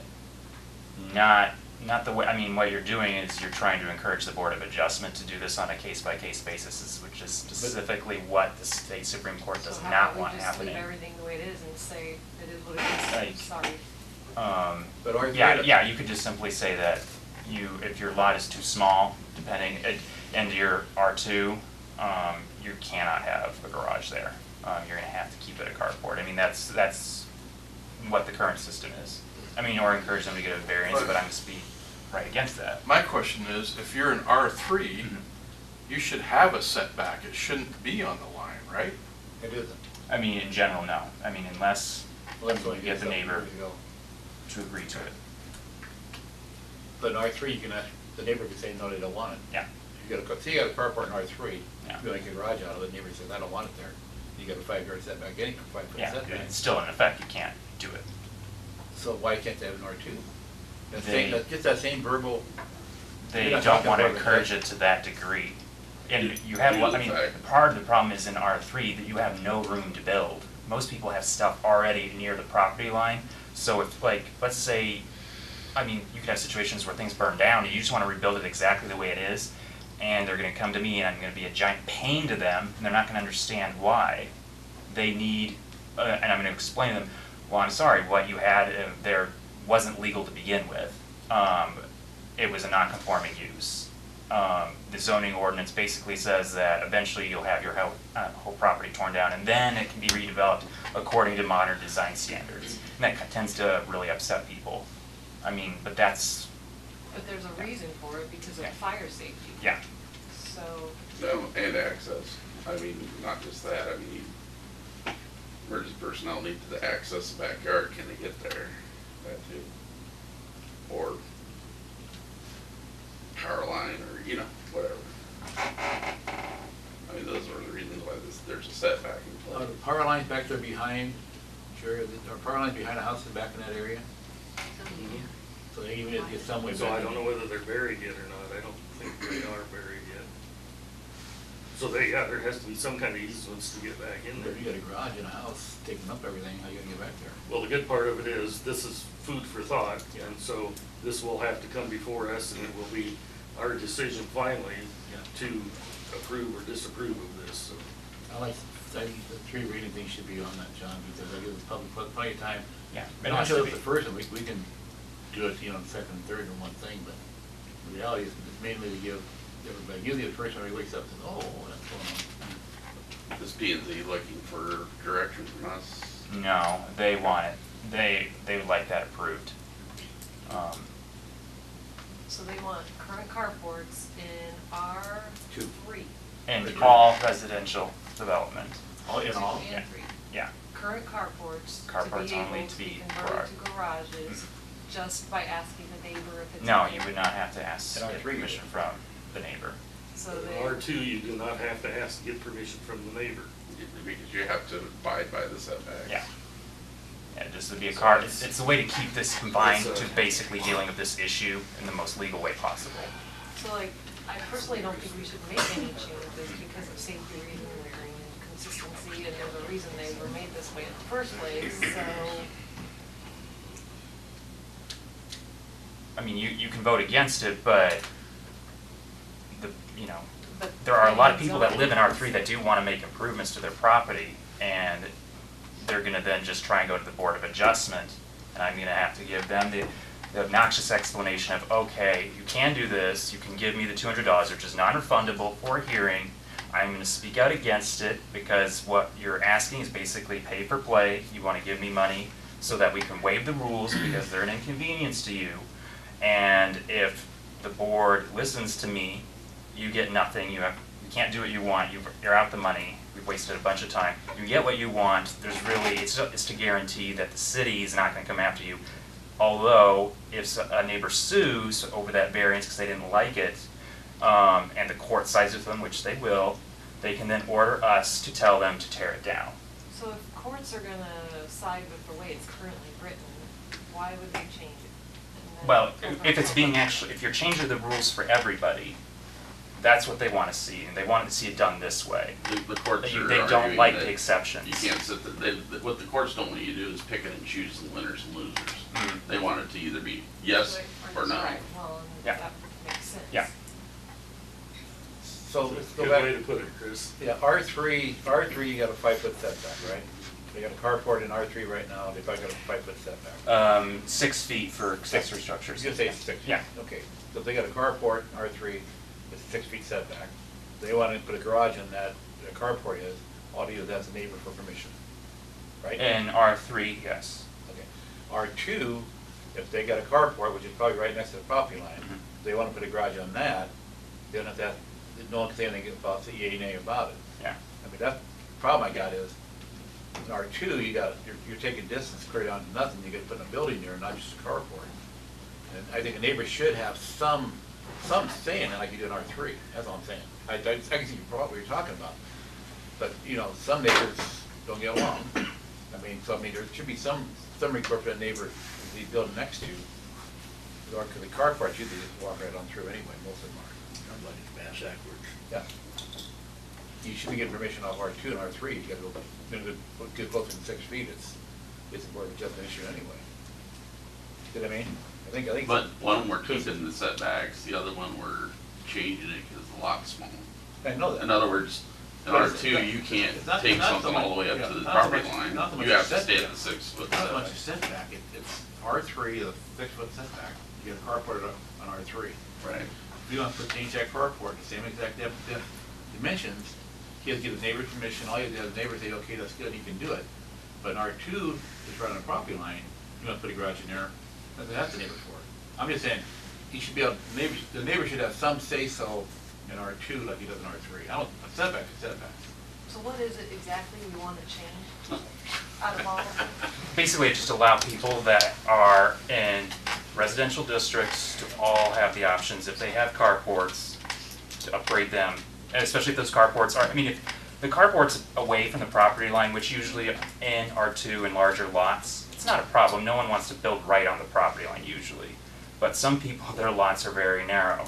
Not the way, I mean, what you're doing is you're trying to encourage the Board of Adjustment to do this on a case-by-case basis, which is specifically what the state Supreme Court does So how not about want we just happening. leave everything the way it is and say it is what Like- it is, sorry. But R3 Yeah, you could just simply say that if your lot is too small, and your R2, you cannot have a garage there. You're gonna have to keep it a carport. I mean, that's what the current system is. I mean, or encourage them to get a variance, but I'm gonna speak right against that. My question is, if you're in R3, Mhm. you should have a setback. It shouldn't be on the line, right? It isn't. I mean, in general, no. I mean, unless Well, that's you what get the neighbor years ago. to agree to it. But in R3, you can ask, the neighbor can say, no, they don't want it. Yeah. You got a carport in R3, Yeah. you make a garage out of it, the neighbor says, I don't want it there. You got a 5-yard setback, anyway, 5-foot Yeah, setback. it's still in effect, you can't do it. So why can't they have an R2? They- Just that same verbal. They You're not don't talking want to about encourage it to that degree. And you have, I mean, part of the problem is in R3 that you have no room to build. Most people have stuff already near the property line, so if, like, let's say, I mean, you could have situations where things burn down and you just want to rebuild it exactly the way it is, and they're going to come to me and I'm going to be a giant pain to them, and they're not going to understand why. They need, and I'm going to explain to them, well, I'm sorry, what you had there wasn't legal to begin with. It was a non-conforming use. The zoning ordinance basically says that eventually you'll have your whole property torn down and then it can be redeveloped according to modern design standards. And that tends to really upset people. I mean, but that's, But there's a reason for it because of Yeah. fire safety. yeah. So, No, and access. I mean, not just that, I mean, emergency personnel need to access the backyard, can they get there? That too. Or power line, or, whatever. I mean, those are the reasons why there's a setback in The place. power lines back there behind, are power lines behind the houses back in that area? So they even get some way back. So I don't know whether they're buried yet or not. I don't think they are buried yet. So there has to be some kind of easements to get back in But there. if you got a garage and a house taking up everything, how you gonna get back there? Well, the good part of it is, this is food for thought, Yeah. and so this will have to come before us, and it will be our decision finally Yeah. to approve or disapprove of this, so. I think the 3 reading thing should be on that, John, because I give the public plenty of time. Yeah, it And not has to just be. the first one, we can do it, second and third in one thing, but the reality is it's mainly to give everybody, usually the first one, everybody wakes up and says, oh, that's going on. Is P and Z looking for direction from us? No, they want it. They would like that approved. so they want current carports in R3. And all residential development, All in all? Two yeah. and 3. Yeah. Current carports Carports to be only able to to be be converted to garages, just by asking the neighbor if it's. No, okay. you would not have to ask And get R3 permission from the neighbor. So In they. R2, you do not have to ask to get permission from the neighbor. Because you have to abide by the setback. Yeah. Yeah, this would be a car, it's a way to keep this combined to basically dealing with this issue in the most legal way possible. So like, I personally don't think we should make any changes because of safety reasons and consistency, and there's a reason they were made this way in the first place, so. I mean, you can vote against it, but But there are a lot of planning people and that live in zoning- R3 that do want to make improvements to their property, and they're gonna then just try and go to the Board of Adjustment, and I'm gonna have to give them the obnoxious explanation of, okay, you can do this, you can give me the $200, which is non-refundable for a hearing. I'm gonna speak out against it, because what you're asking is basically pay for play. You wanna give me money so that we can waive the rules, because they're an inconvenience to you. And if the board listens to me, you get nothing, you can't do what you want, you're out the money, we've wasted a bunch of time. You get what you want, there's really, it's to guarantee that the city is not gonna come after you. Although, if a neighbor sues over that variance because they didn't like it, and the court sides with them, which they will, they can then order us to tell them to tear it down. So if courts are gonna side with the way it's currently written, why would they change it? And then Well, go if it's from being there? if you're changing the rules for everybody, that's what they want to see, and they want to see it done this way. The courts They are don't arguing like that the exceptions. You can't sit there, what the courts don't want you to do is pick it and choose the winners and losers. Mhm. They want it to either be yes or no. Right, well, and Yeah. that makes sense. Yeah. So let's go Good back. way to put it, Chris. Yeah, R3, you got a 5-foot setback, right? They got a carport in R3 right now, they've probably got a 5-foot setback. 6 feet for accessory structures. You can say 6. Yeah. Okay, so if they got a carport in R3, it's a 6 feet setback. They want to put a garage in that, the carport is, all they do is ask the neighbor for permission, right? In R3, yes. Okay. R2, if they got a carport, which is probably right next to the property line, Mhm. if they want to put a garage on that, they don't have to have, no one can say anything about the EA about it. Yeah. I mean, that problem I got is, in R2, you're taking distance clear down to nothing, you gotta put in a building there, not just a carport. And I think a neighbor should have some say in it, like you do in R3, that's all I'm saying. I can see what you're talking about, but, some neighbors don't get along. I mean, there should be some recourse for a neighbor the building next to, because the carports usually just walk right on through anyway, most of them are. Sounds like it's bass backwards. Yeah. You should be getting permission off R2 and R3, you gotta get closer than 6 feet, it's more of just an issue anyway. See what I mean? I think. But one of them we're keeping the setbacks, the other one we're changing it because the lot's small. I know that. In other words, in But it's- R2, you can't it's not- take not so something much- all the way up yeah, to the not so property much- line. not so much You have to setback. stay at the 6-foot Not so much setback. a setback, it's R3, the 6-foot setback, you get a carport on R3. Right. If you want to change that carport, the same exact dimensions, he has to give the neighbor permission, all you have to do is the neighbor say, okay, that's good, you can do it. But in R2, it's right on the property line, you want to put a garage in there, that's the neighbor for it. I'm just saying, he should be able, the neighbor should have some say-so in R2 like he does in R3. A setback's a setback. So what is it exactly we wanna change out of all of them? Basically, just allow people that are in residential districts to all have the options, if they have carports, to upgrade them. And especially if those carports are, if the carport's away from the property line, which usually in R2 and larger lots, it's not a problem. No one wants to build right on the property line usually. But some people, their lots are very narrow,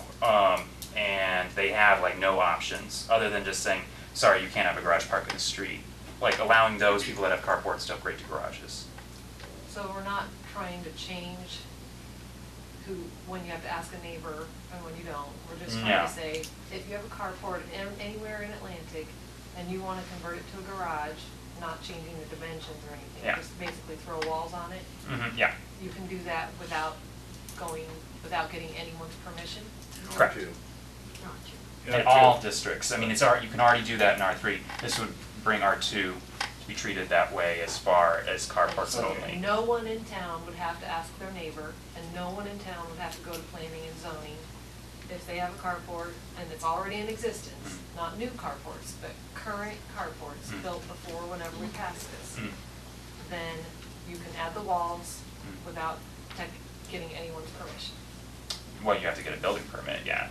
and they have like no options, other than just saying, sorry, you can't have a garage park in the street. Like allowing those people that have carports to upgrade to garages. So we're not trying to change when you have to ask a neighbor and when you don't. We're just trying No. to say, if you have a carport anywhere in Atlantic and you wanna convert it to a garage, not changing the dimensions or anything, Yeah. just basically throw walls on it, Yeah, you can do that without getting anyone's permission? correct. In all districts, it's you can already do that in R3. This would bring R2 to be treated that way as far as carports So only. no one in town would have to ask their neighbor, and no one in town would have to go to planning and zoning if they have a carport and it's already in existence, not new carports, but current carports built before whenever we pass this. Mm. Then you can add the walls Mm. without getting anyone's permission, Well, you have to get a building permit, yeah.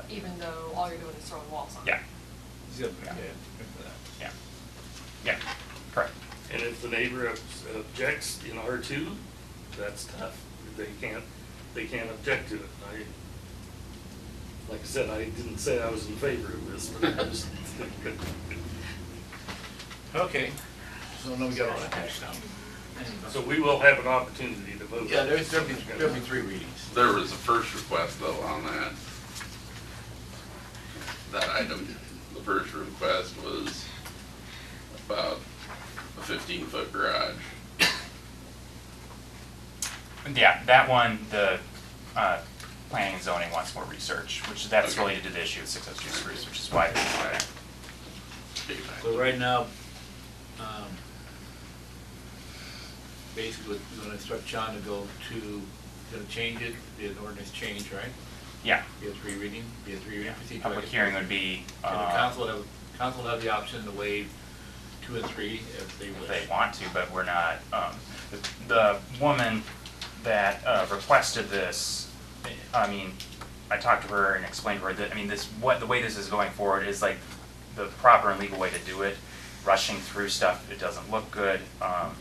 even though all you're doing is throwing walls on it. Yeah, He's got- yeah, good for that. yeah, correct. And if the neighbor objects in R2, that's tough. They can't object to it. Like I said, I didn't say I was in favor of this, but I just. Okay, so now we got all that hashed out. So we will have an opportunity to vote. Yeah, there'll be 3 readings. There was a first request though on that item. The first request was about a 15-foot garage. Yeah, that one, the planning and zoning wants more research, which that's Okay. related to the issue of 602 Spruce, which is why they want that. So right now, basically, we're gonna instruct John to go to, gonna change it, be an ordinance change, right? Yeah, Be a 3 reading, procedure. public hearing would be, And the council will have the option to waive 2 and 3 if they if wish. they want to, but we're not, the woman that requested this, I mean, I talked to her and explained to her that, I mean, the way this is going forward is like the proper and legal way to do it. Rushing through stuff, it doesn't look good.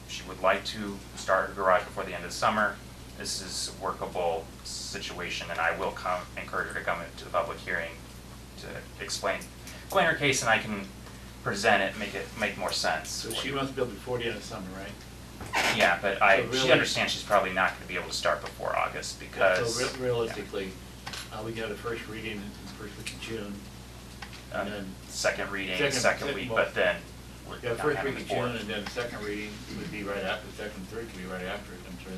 She would like to start her garage before the end of the summer. This is a workable situation, and I will encourage her to come into the public hearing to explain her case, and I can present it, make more sense. So she wants to build before the end of summer, right? Yeah, but So she really- understands she's probably not gonna be able to start before August because. So realistically, we got a first reading in the first week of June, and then. Second reading, Second- second week, well, but then we're Yeah, not first having week of the fourth. June, and then second reading would be right after, second and third could be right after it, I'm sure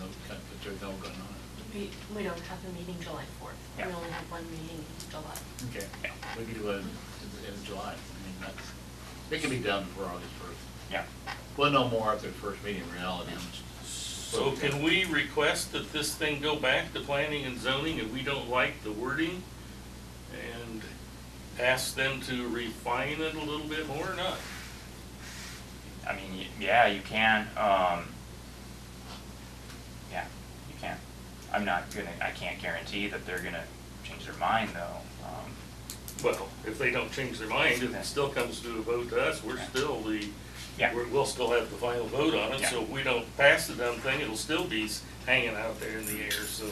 there's no going on. We don't have a meeting July 4th. Yeah. We only have one meeting in July. Okay, Yeah. we could do it in July, I mean, it can be done before August 1st. Yeah, We'll know more after the first meeting in reality. So can we request that this thing go back to planning and zoning if we don't like the wording? And ask them to refine it a little bit more or not? I mean, yeah, you can, yeah, you can. I can't guarantee that they're gonna change their mind though. Well, if they don't change their mind, if it still comes to a vote to us, we're still Yeah. we'll still have the final vote on it. Yeah. So if we don't pass the damn thing, it'll still be hanging out there in the air, so.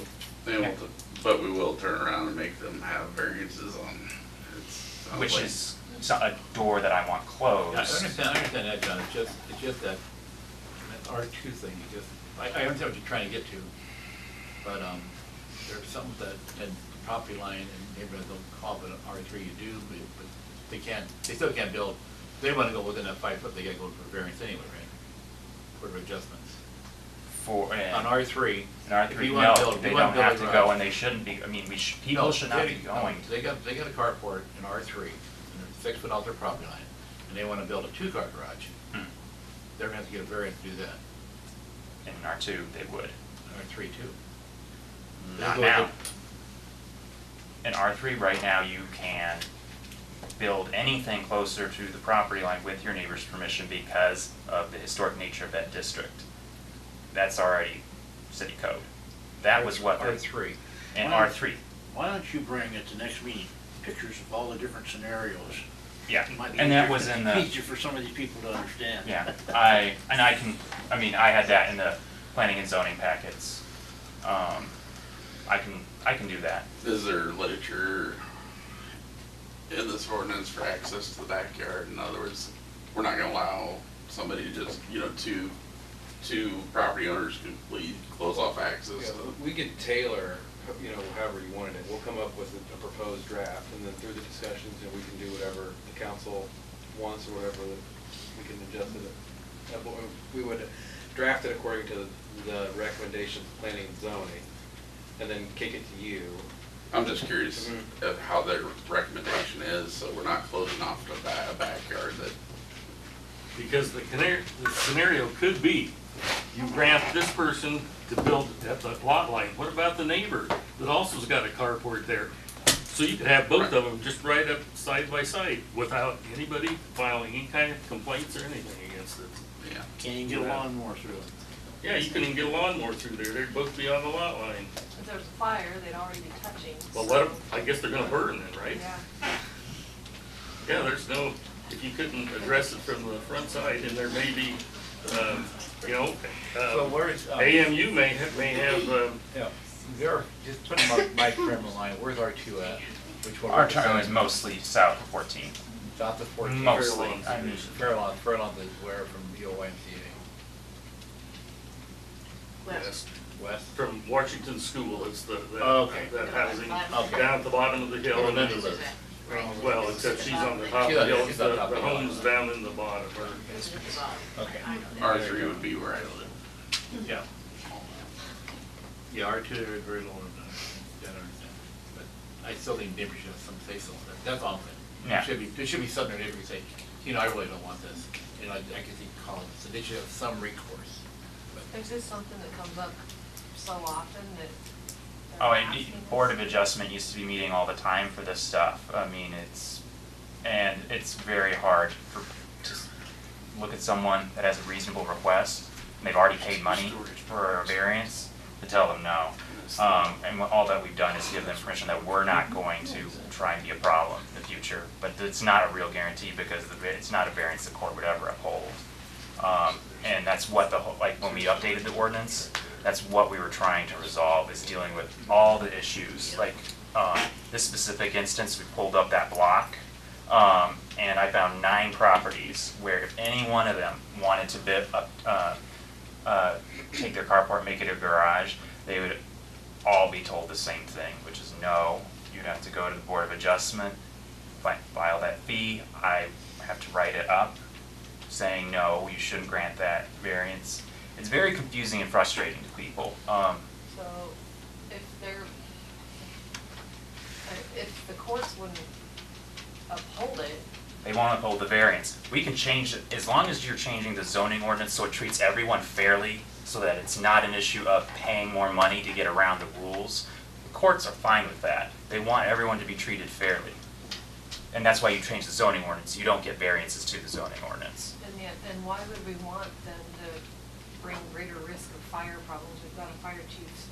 But we will turn around and make them have variances on, Which is a door that I want closed. Yeah, I understand that, John, it's just that R2 thing, I understand what you're trying to get to, but, there's something that property line and neighborhood don't call it an R3 you do, but they still can't build, if they wanna go within that 5 foot, they gotta go for variance anyway, right? For adjustments. On R3. In R3, if you wanna no, build- they you wanna don't build a have to garage. go, and they shouldn't be, I mean, people should not be No, going. They got a carport in R3, and they're 6 foot off their property line, and they wanna build a 2-car garage. They're gonna have to get a variance to do that. In R2, they would. R3 too. Not They go now. with In R3 right now, you can build anything closer to the property line with your neighbor's permission because of the historic nature of that district. That's already city code. That was what. R3. In Why- R3, Why don't you bring at the next meeting pictures of all the different scenarios? yeah, It might be and that easier- was in the. Easier for some of these people to understand. Yeah, I had that in the planning and zoning packets. I can do that. Is there literature in this ordinance for access to the backyard? In other words, we're not gonna allow somebody to just, two property owners completely close off access Yeah, to. we could tailor, however you wanted it. We'll come up with a proposed draft, and then through the discussions, we can do whatever the council wants or whatever that we can adjust it. We would draft it according to the recommendations of planning and zoning, and then kick it to you. I'm just curious of how their recommendation is, so we're not closing off a backyard that. Because the scenario could be, you grant this person to build at the lot line. What about the neighbor that also's got a carport there? So you could have both of them just right up side by side without anybody filing any kind of complaints or anything against it. Yeah. Can't even get a lawnmower through it. Yeah, you couldn't even get a lawnmower through there. They'd both be on the lot line. If there was a fire, they'd already be touching. Well, so- let them, I guess they're gonna burn then, right? Yeah. Yeah, there's no, if you couldn't address it from the front side, and there may be You know, So where's, AMU may have, yeah, there, just put them on my criminal line, where's R2 at? Which one? Our term is mostly south of 14. South of 14. Mostly, I mean, Fairlawn is where from the OMCA? west, West? from Washington School, it's Okay. that housing Okay. down at the bottom of the hill. and Linda then- lives. Well, except she's on the top She's of on- the hill, she's on top the of the hill. home's down in the bottom, or Okay. R3 would be where I live. Yeah. Yeah, R2 is very low in that, but I still think neighbors should have some say so. That's all I'm saying. Yeah. There should be southern neighbors say, you know, I really don't want this. You know, I can see calling, so they should have some recourse. But Is this something that comes up so often that? they're oh, asking and us? Board of Adjustment used to be meeting all the time for this stuff. I mean, it's very hard to look at someone that has a reasonable request, and they've already paid money for a variance, to tell them no. And all that we've done is give them permission that we're not going to try and be a problem in the future. But it's not a real guarantee because it's not a variance the court would ever uphold. And that's what like when we updated the ordinance, that's what we were trying to resolve, is dealing with all the issues. Like this specific instance, we pulled up that block, and I found 9 properties where if any one of them wanted to take their carport, make it a garage, they would all be told the same thing, which is no, you'd have to go to the Board of Adjustment, file that fee, I have to write it up saying no, you shouldn't grant that variance. It's very confusing and frustrating to people. So if the courts wouldn't uphold it, They won't uphold the variance. We can change it, as long as you're changing the zoning ordinance so it treats everyone fairly, so that it's not an issue of paying more money to get around the rules. The courts are fine with that. They want everyone to be treated fairly. And that's why you change the zoning ordinance. You don't get variances to the zoning ordinance. and yet, then why would we want them to bring greater risk of fire problems? We've got a fire chief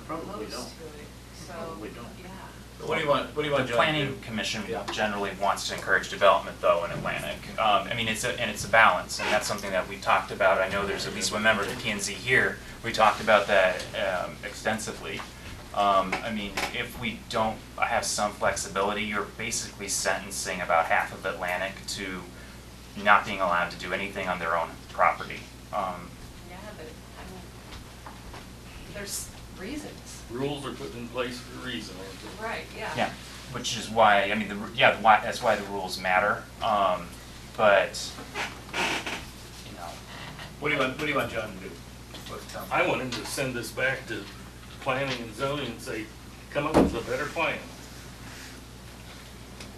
Probably close don't. to it, so, Probably don't. yeah. what do you want, The John? Planning Commission Yeah. generally wants to encourage development though in Atlantic. I mean, it's a balance, and that's something that we talked about. I know there's at least one member of the P&Z here. We talked about that extensively. I mean, if we don't have some flexibility, you're basically sentencing about half of Atlantic to not being allowed to do anything on their own property. Yeah, but, I mean, there's reasons. rules are put in place for a reason, aren't they? Right, yeah. Yeah, which is why, I mean, that's why the rules matter. But, you know, What do you want John to do? Tell me. I want him to send this back to planning and zoning and say, come up with a better plan.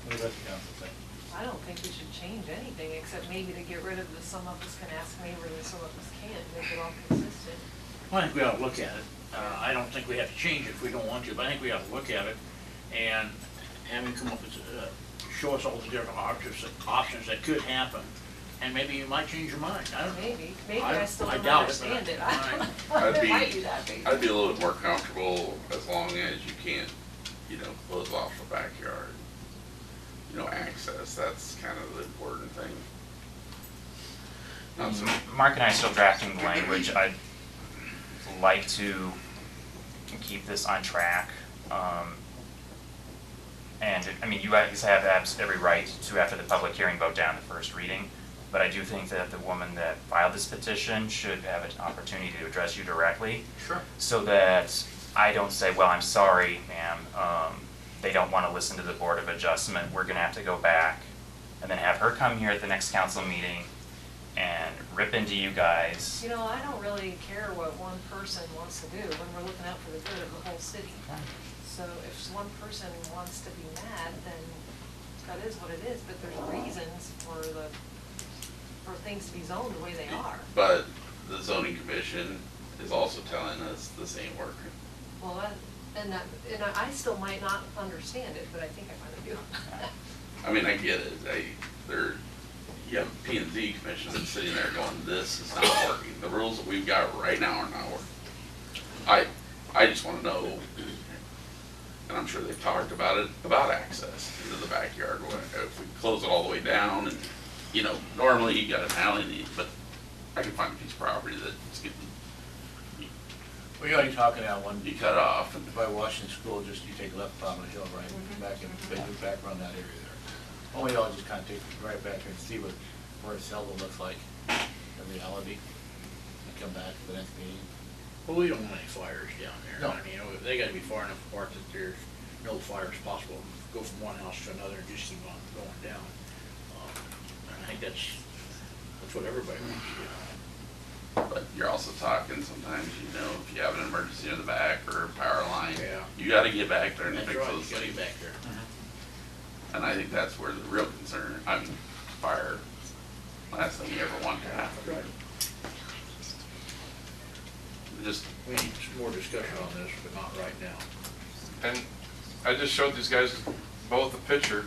What does the council say? I don't think we should change anything, except maybe to get rid of the some of us can ask neighbors and some of us can't, make it all consistent. Well, I think we ought to look at it. I don't think we have to change it if we don't want to, but I think we ought to look at it and have him come up with, show us all the different options that could happen. And maybe you might change your mind. I don't know. Maybe I still I don't doubt it, but understand it. I'd It be, might be that big. I'd be a little bit more comfortable as long as you can't, close off the backyard. Access, that's kind of the important thing. Not so, Mark and I are still drafting the language. I'd like to keep this on track. And, I mean, you guys have every right to, after the public hearing, vote down the first reading. But I do think that the woman that filed this petition should have an opportunity to address you directly. Sure. So that I don't say, well, I'm sorry, ma'am, they don't want to listen to the Board of Adjustment. We're going to have to go back and then have her come here at the next council meeting and rip into you guys. I don't really care what one person wants to do when we're looking out for the good of the whole city. So if one person wants to be mad, then that is what it is, but there's reasons for things to be zoned the way they are. but the zoning commission is also telling us this ain't working. Well, and I still might not understand it, but I think I finally do. I mean, I get it, you have a P&Z commission that's sitting there going, this is not working. The rules that we've got right now are not working. I just wanna know, and I'm sure they've talked about it, about access into the backyard. If we close it all the way down and, normally you got an alley, but I can find a piece of property that's getting, Well, you're only talking out one, be cut off and, by Washington School, just you take a left on the hill, right, back in, back around that area there. Only I'll just kind of take it right back there and see what it seldom looks like in reality, and come back to the next meeting. Well, we don't want any fires down there. No. I mean, they gotta be far enough apart that there's no fires possible. Go from one house to another and just keep on going down. And I think that's what everybody wants to do. but you're also talking sometimes, you know, if you have an emergency in the back or a power line, Yeah. you gotta get back there and That's fix right, those you gotta things. get back there. And I think that's where the real concern, I mean, fire, last thing you ever want to happen. Right. Just, We need some more discussion on this, but not right now. And I just showed these guys both a picture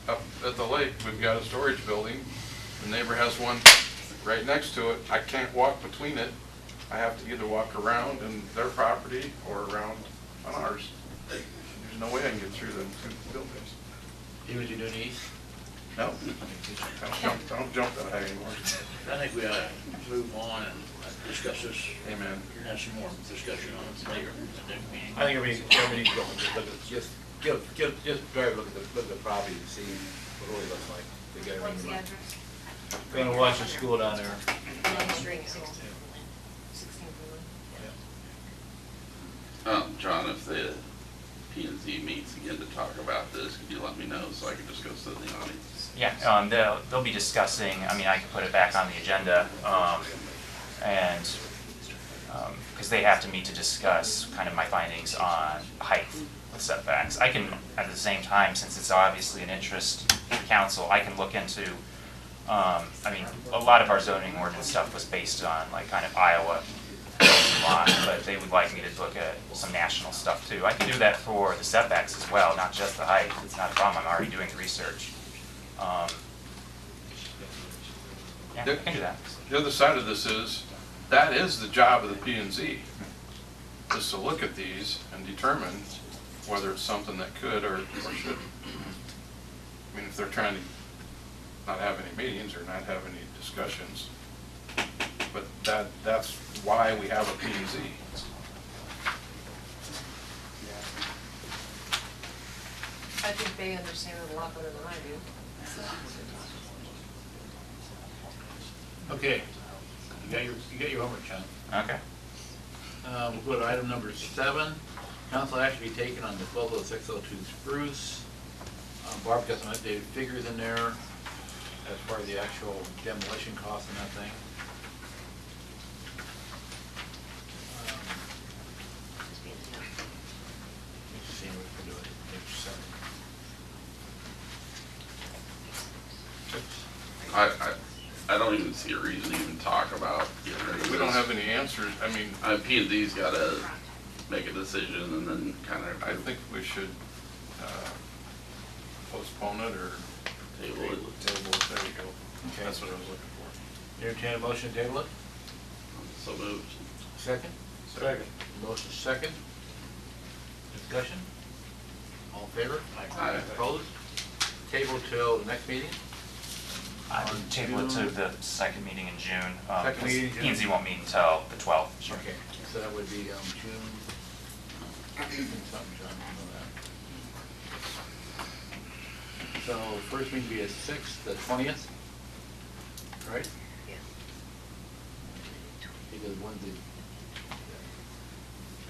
up at the lake. We've got a storage building. The neighbor has one right next to it. I can't walk between it. I have to either walk around in their property or around on ours. There's no way I can get through them two buildings. Even if you're doing east? No. Don't jump that high anymore. I think we ought to move on and discuss this, Amen. have some more discussion on it later at the next meeting. I think everybody needs to go and just drive, look at the property and see what it really looks like. To get What's the everything address? right. Going to Washington School down there. Main Street, 16th. John, if the P and Z meets again to talk about this, could you let me know so I can just go sit in the audience? Yeah, they'll be discussing, I mean, I can put it back on the agenda, and, because they have to meet to discuss kind of my findings on height with setbacks. I can, at the same time, since it's obviously an interest to the council, I can look into, I mean, a lot of our zoning ordinance stuff was based on like kind of Iowa law, but they would like me to look at some national stuff too. I can do that for the setbacks as well, not just the height. It's not a problem. I'm already doing the research. Yeah, I can do that. The other side of this is, that is the job of the P and Z, is to look at these and determine whether it's something that could or should. I mean, if they're trying to not have any meetings or not have any discussions, but that's why we have a P and Z. I think they understand it a lot better than I do. Okay, you got your homework, John. Okay. We'll go to item number 7. Council action to be taken on disposal of 602 Spruce. Barb got some updated figures in there as part of the actual demolition cost on that thing. Let me see what we can do it. Page 7. I don't even see a reason to even talk about getting rid of this. We don't have any answers. I mean, P and Z's gotta make a decision and then kind of. I think we should postpone it or Table it. table it. There you go. Okay. That's what I was looking for. Entertain a motion to table it? So moved. Second? Second. Motion second. Discussion? All in favor? Aye. Opposed? Table till the next meeting? I would table it to the second meeting in June. Second meeting in June. P and Z won't meet until the 12th. Okay, so that would be June, something, John, you know that. So first meeting be the 6th, the 20th, right? Yeah. Because Wednesday,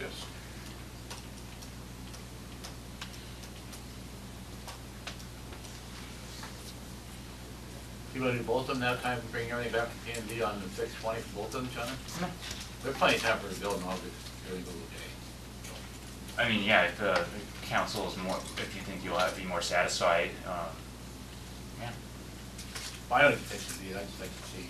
Yes. you want to do both of them that time, bring everything back to P and D on the 6th, 20th, both of them, John? There's plenty of time for the bill and all this, every little day. I mean, yeah, if the council is more, if you think you'll be more satisfied, yeah. I don't even think so, I just like to see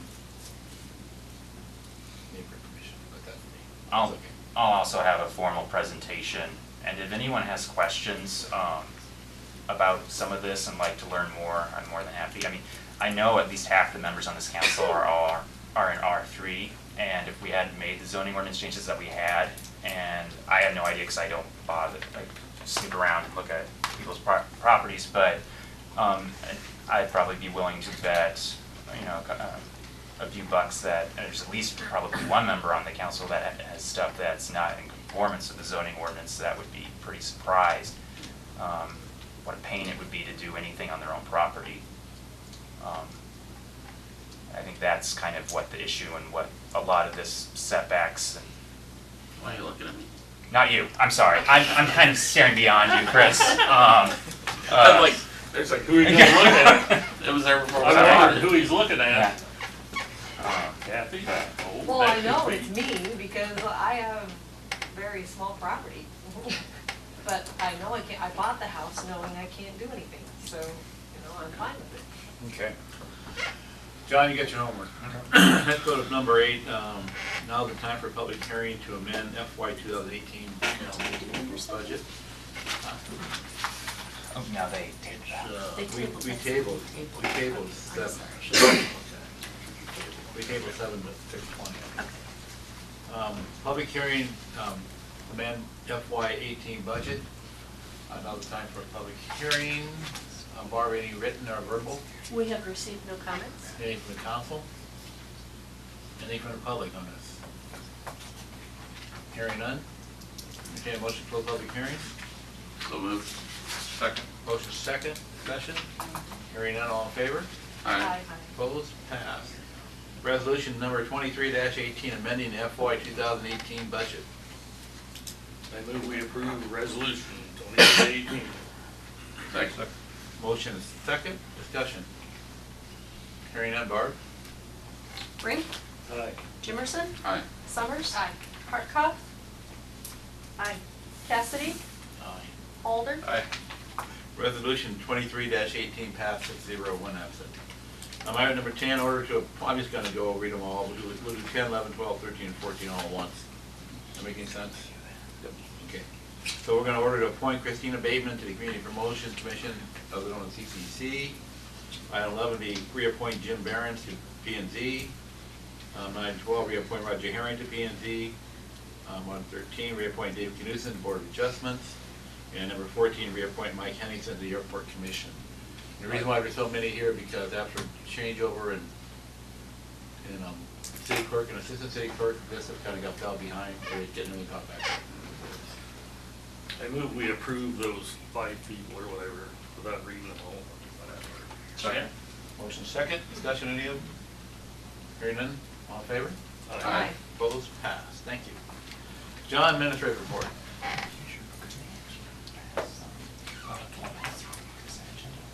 neighbor permission, but that's me. I'll, It's okay. I'll also have a formal presentation, and if anyone has questions about some of this and like to learn more, I'm more than happy. I mean, I know at least half the members on this council are in R3, and if we hadn't made the zoning ordinance changes that we had, and I had no idea because I don't bother, like, snoop around and look at people's properties, but I'd probably be willing to bet, you know, a few bucks that, and there's at least probably one member on the council that has stuff that's not in conformance with the zoning ordinance, that would be pretty surprised what a pain it would be to do anything on their own property. I think that's kind of what the issue and what a lot of this setbacks and. Why are you looking at me? Not you, I'm sorry, I'm kind of staring beyond you, Chris. I'm like, There's like, who are you gonna look at? it was there before. I I wondered who he's looking Yeah. at. Kathy? Oh, Well, that I know could it's be. me because I have very small property. But I know I bought the house knowing I can't do anything, so, I'm fine with it. Okay. John, you get your homework. Let's go to number 8. Now's the time for public hearing to amend FY 2018 budget. Oh, now they tabled that. We tabled 7. We tabled 7 to 6:20. Public hearing, amend FY 18 budget. Now the time for a public hearing. Barb, any written or verbal? We have received no comments. Anything from the council? Anything from the public on this? Hearing none? Okay, motion to close public hearing. So moved. Second. Motion second, discussion. Hearing none, all in favor? Aye. Opposed? Passed. Resolution number 23-18, amending the FY 2018 budget. I move we approve resolution 2018. Second. Motion is second, discussion. Hearing none, Barb? Brink, Aye. Jimerson, Aye. Summers. Aye. Hardikoff, Aye. Cassidy, Aye. Alder. Aye. Resolution 23-18 passed 6-0, 1 absent. Item number 10, order to, I'm just gonna go read them all. We'll do 10, 11, 12, 13, and 14 all at once. That making sense? Yep. Okay. So we're gonna order to appoint Christina Bateman to the Community Promotion Commission, otherwise known as CPC. Item 11, to reappoint Jim Barons to P and Z. 9 and 12, reappoint Roger Herring to P and Z. 13, reappoint Dave Knudsen to Board of Adjustments. And number 14, reappoint Mike Henningsen to the Airport Commission. And the reason why there's so many here, because after changeover in city clerk and assistant city clerk, this kind of got fell behind, or it's getting really caught back up. I move we approve those 5 people or whatever without reading them all. Second. Motion second, discussion any of them? Hearing none, all in favor? Aye. Opposed, passed, thank you. John, administrative report.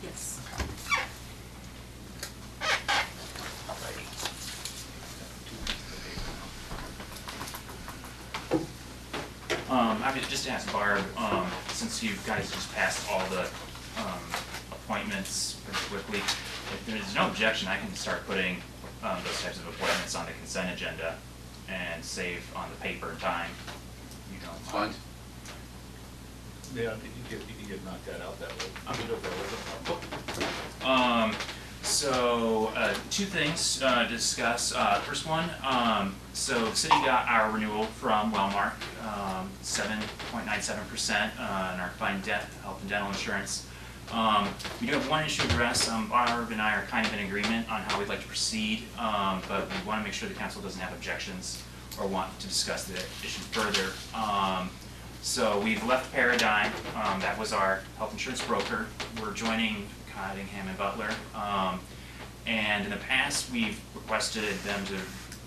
Yes. I would just ask Barb, since you guys just passed all the appointments pretty quickly, if there's no objection, I can start putting those types of appointments on the consent agenda and save on the paper and time. You don't It's fine. mind? Yeah, you could knock that out that way. I'm good with that. So, 2 things to discuss. First one, so the city got our renewal from Wellmark, 7.97% on our fine health and dental insurance. We do have one issue to address. Barb and I are kind of in agreement on how we'd like to proceed, but we want to make sure the council doesn't have objections or want to discuss the issue further. So we've left Paradigm, that was our health insurance broker. We're joining Cottingham and Butler. And in the past, we've requested them to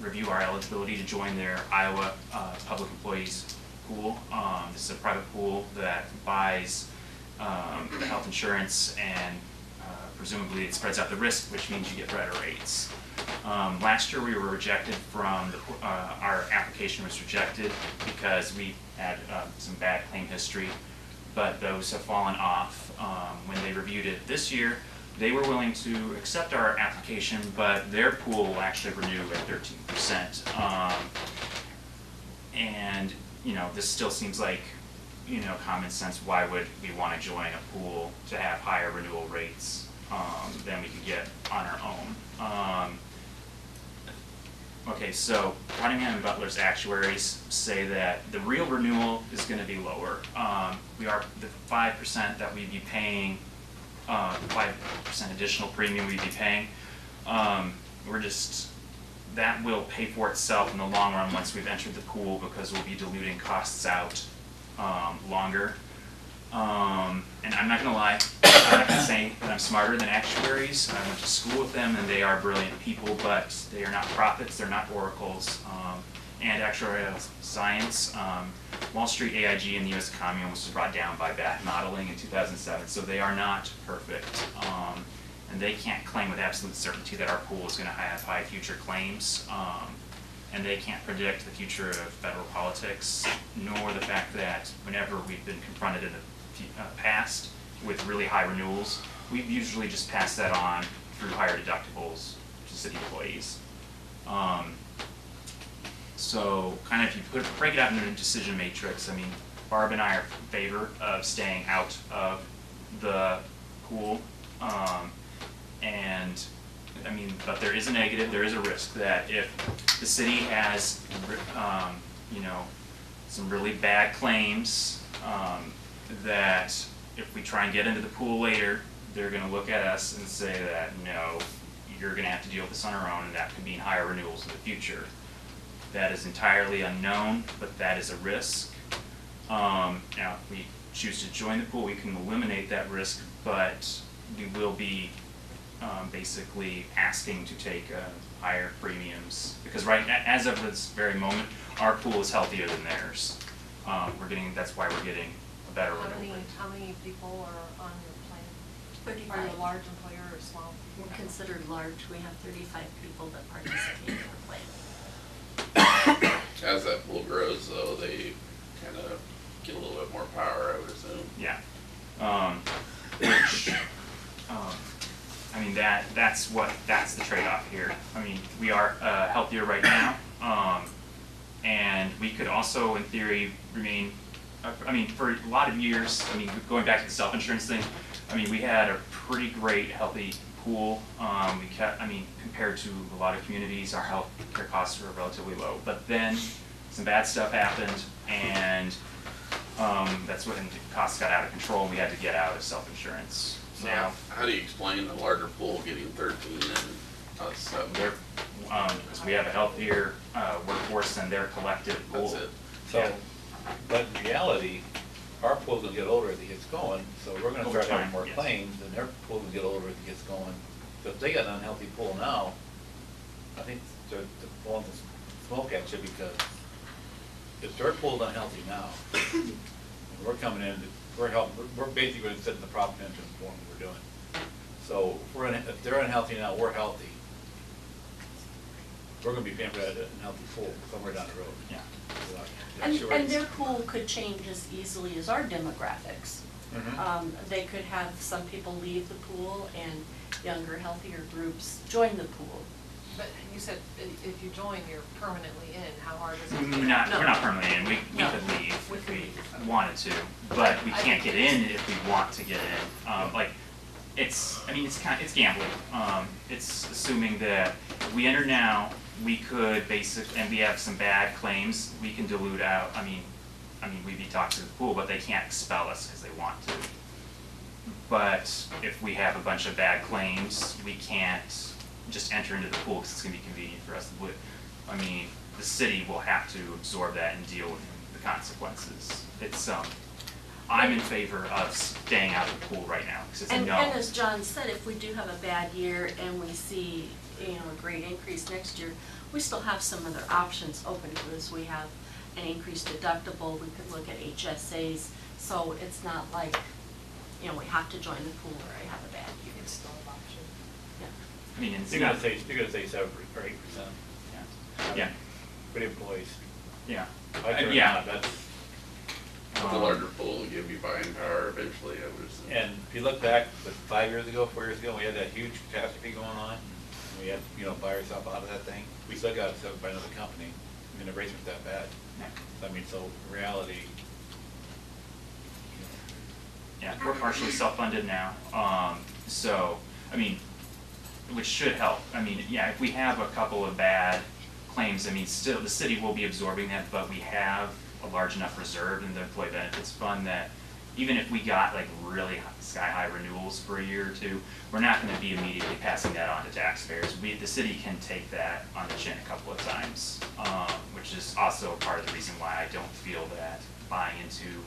review our eligibility to join their Iowa Public Employees Pool. This is a private pool that buys the health insurance and presumably it spreads out the risk, which means you get better rates. Last year we were rejected from, our application was rejected because we had some bad claim history, but those have fallen off. When they reviewed it this year, they were willing to accept our application, but their pool will actually renew at 13%. And, this still seems like, common sense. Why would we want to join a pool to have higher renewal rates than we could get on our own? Okay, so Cottingham and Butler's actuaries say that the real renewal is going to be lower. We are the 5% that we'd be paying, 5% additional premium we'd be paying. We're just that will pay for itself in the long run once we've entered the pool, because we'll be diluting costs out longer. And I'm not gonna lie, I'm not gonna say that I'm smarter than actuaries. I went to school with them and they are brilliant people, but they are not prophets, they're not oracles. And actuarial science, Wall Street, AIG, and the US economy almost was brought down by bad modeling in 2007, so they are not perfect. And they can't claim with absolute certainty that our pool is gonna have high future claims. And they can't predict the future of federal politics, nor the fact that whenever we've been confronted in the past with really high renewals, we've usually just passed that on through higher deductibles to city employees. So kind of if you break it out into a decision matrix, I mean, Barb and I are in favor of staying out of the pool. And I mean, but there is a negative, there is a risk that if the city has, you know, some really bad claims, that if we try and get into the pool later, they're gonna look at us and say that, no, you're gonna have to deal with this on our own, and that could mean higher renewals in the future. That is entirely unknown, but that is a risk. Now, if we choose to join the pool, we can eliminate that risk, but we will be basically asking to take higher premiums, because as of this very moment, our pool is healthier than theirs. That's why we're getting a better renewal rate. How many people are on your plan? 35. Are you a large employer or small? We're considered large. We have 35 people that participate in the plan. As that pool grows though, they kind of get a little bit more power, I would assume. Yeah. Which, I mean, that's the trade-off here. I mean, we are healthier right now, and we could also, in theory, remain, I mean, for a lot of years, I mean, going back to the self-insurance thing, I mean, we had a pretty great, healthy pool. Compared to a lot of communities, our health care costs were relatively low. But then some bad stuff happened, and that's when the costs got out of control, and we had to get out of self-insurance. So Now, how do you explain the larger pool getting 13 and us 7? because we have a healthier workforce than their collective pool. That's it. So, but in reality, our pool's gonna get older as it gets going, so we're gonna Over start having time, more yes. claims, and their pool will get older as it gets going. So if they got an unhealthy pool now, I think they're blowing the smoke at you, because if their pool's unhealthy now, and we're coming in, we're basically gonna sit in the profit engine for what we're doing. So if they're unhealthy now, we're healthy, we're gonna be paying for that unhealthy pool somewhere down the road. Yeah. And their pool could change as easily as our demographics. Mhm. They could have some people leave the pool and younger, healthier groups join the pool. But you said if you join, you're permanently in. How hard is it? We're not permanently in, we No. could leave We if could we leave. wanted to, but we I can't think get in if we want to get in. It's gambling. It's assuming that if we enter now, we could and we have some bad claims, we can dilute out, we'd be toxic to the pool, but they can't expel us because they want to. But if we have a bunch of bad claims, we can't just enter into the pool because it's gonna be convenient for us to do it. I mean, the city will have to absorb that and deal with the consequences. I'm in favor of staying out of the pool right now, because it's a no. And as John said, if we do have a bad year and we see, a great increase next year, we still have some other options open to us. We have an increased deductible, we could look at HSAs, so it's not like, we have to join the pool or I have a bad year. It's still an option. I mean, it's You're not, gonna say 7 or 8%. yeah, For the employees. yeah. Like it or Yeah. not, that's, But the larger pool will give you buying power eventually, I would assume. and if you look back, 5 years ago, 4 years ago, we had that huge catastrophe going on. And we had, buy ourselves out of that thing. We still got it by another company. I mean, the rates weren't that bad. Yeah. So in reality, Yeah, we're partially self-funded now, which should help. If we have a couple of bad claims, still, the city will be absorbing that, but we have a large enough reserve in the employee benefits fund that even if we got like really sky-high renewals for a year or two, we're not gonna be immediately passing that on to taxpayers. The city can take that on the chin a couple of times, which is also part of the reason why I don't feel that buying into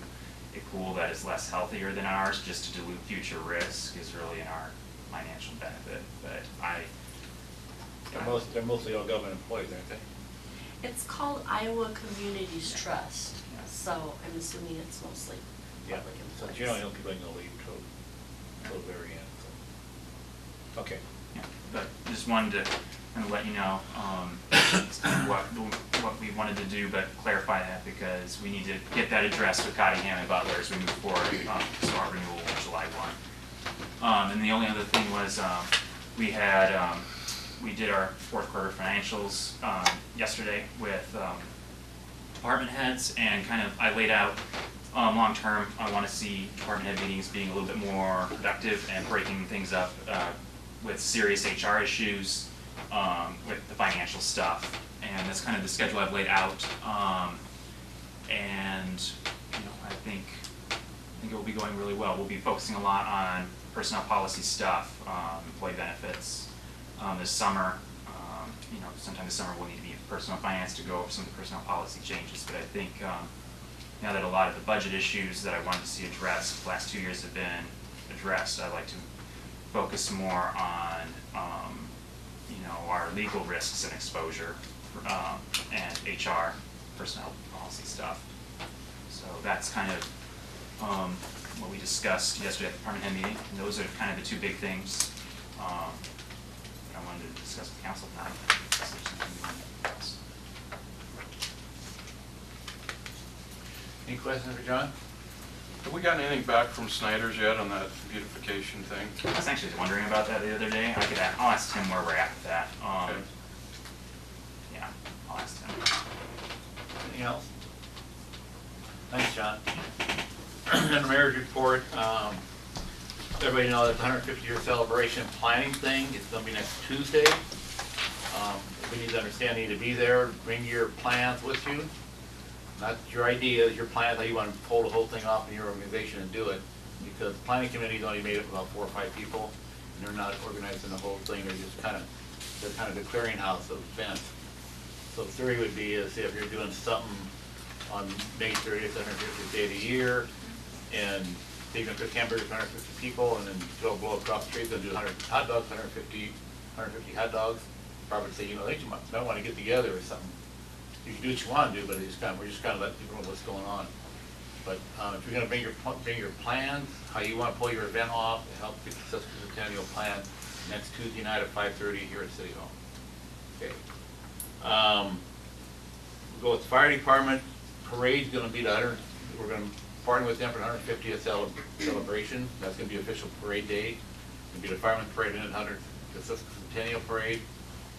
a pool that is less healthier than ours, just to dilute future risk, is really in our financial benefit. But They're mostly all government employees, aren't they? It's called Iowa Communities Trust, so I'm assuming it's mostly Yeah, public so employees. generally, don't people ain't gonna leave till the very end, so. Okay. yeah, but just wanted to kind of let you know, it's kind of what we wanted to do, but clarify that because we need to get that addressed with Cottingham and Butler as we move forward, so our renewal on July 1. And the only other thing was, we did our fourth quarter financials yesterday with department heads, and kind of I laid out long term. I want to see department head meetings being a little bit more productive and breaking things up with serious HR issues, with the financial stuff, and that's kind of the schedule I've laid out. And I think it will be going really well. We'll be focusing a lot on personnel policy stuff, employee benefits. This summer, sometime this summer we'll need to meet with personnel finance to go over some of the personnel policy changes. But I think now that a lot of the budget issues that I wanted to see addressed the last 2 years have been addressed, I'd like to focus more on our legal risks and exposure and HR personnel policy stuff. So that's kind of what we discussed yesterday at the department head meeting, and those are kind of the two big things that I wanted to discuss with council tonight. Any questions for John? Have we gotten anything back from Snyder's yet on that beautification thing? I was actually wondering about that the other day. I'll ask Tim where we're at with that. Okay. Yeah, I'll ask Tim. Anything else? Thanks, John. And the mayor's report, everybody knows the 150-year celebration planning thing is gonna be next Tuesday. We need to understand, you need to be there, bring your plans with you. Not your ideas, your plans, how you want to pull the whole thing off in your organization and do it. Because the planning committee's only made up about 4 or 5 people, and they're not organizing the whole thing, they're just kind of the clearinghouse of events. So the theory would be is if you're doing something on May 30th, 150th day of the year, and they're gonna cook hamburgers for 150 people, and then go blow across the street, they'll do 100 hot dogs, 150 hot dogs. Probably say, I think you might want to get together or something. You can do what you want to do, but we're just kind of letting people know what's going on. But if you're going to bring your plans, how you want to pull your event off, to help get the centennial plan next Tuesday night at 5:30 here at City Hall. Okay. We'll go with the fire department. Parade's going to be we're going to partner with them for the 150th celebration. That's going to be official parade day. It's going to be the fireman's parade and the centennial parade.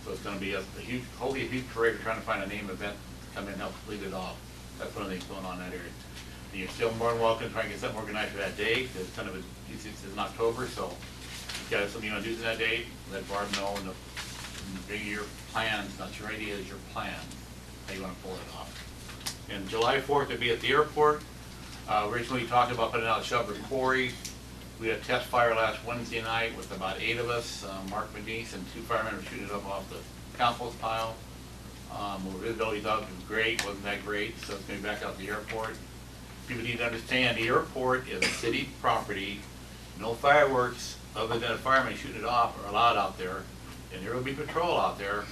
So it's going to be a huge parade. We're trying to find a name event to come in and help lead it off. That's one of the things going on in that area. And you're still more than welcome to try and get something organized for that day. It's kind of it's in October, so if you got something you want to do that day, let Barb know and bring your plans, not your ideas, your plans, how you want to pull it off. And July 4th will be at the airport. Originally we talked about putting out a Dekalb Report. We had a test fire last Wednesday night with about 8 of us. Mark Medice and 2 firemen were shooting it up off the compost pile. Visibility thought it was great, wasn't that great, so it's going to be back out the airport. People need to understand the airport is city property. No fireworks other than a fireman shooting it off are allowed out there. And there will be patrol out there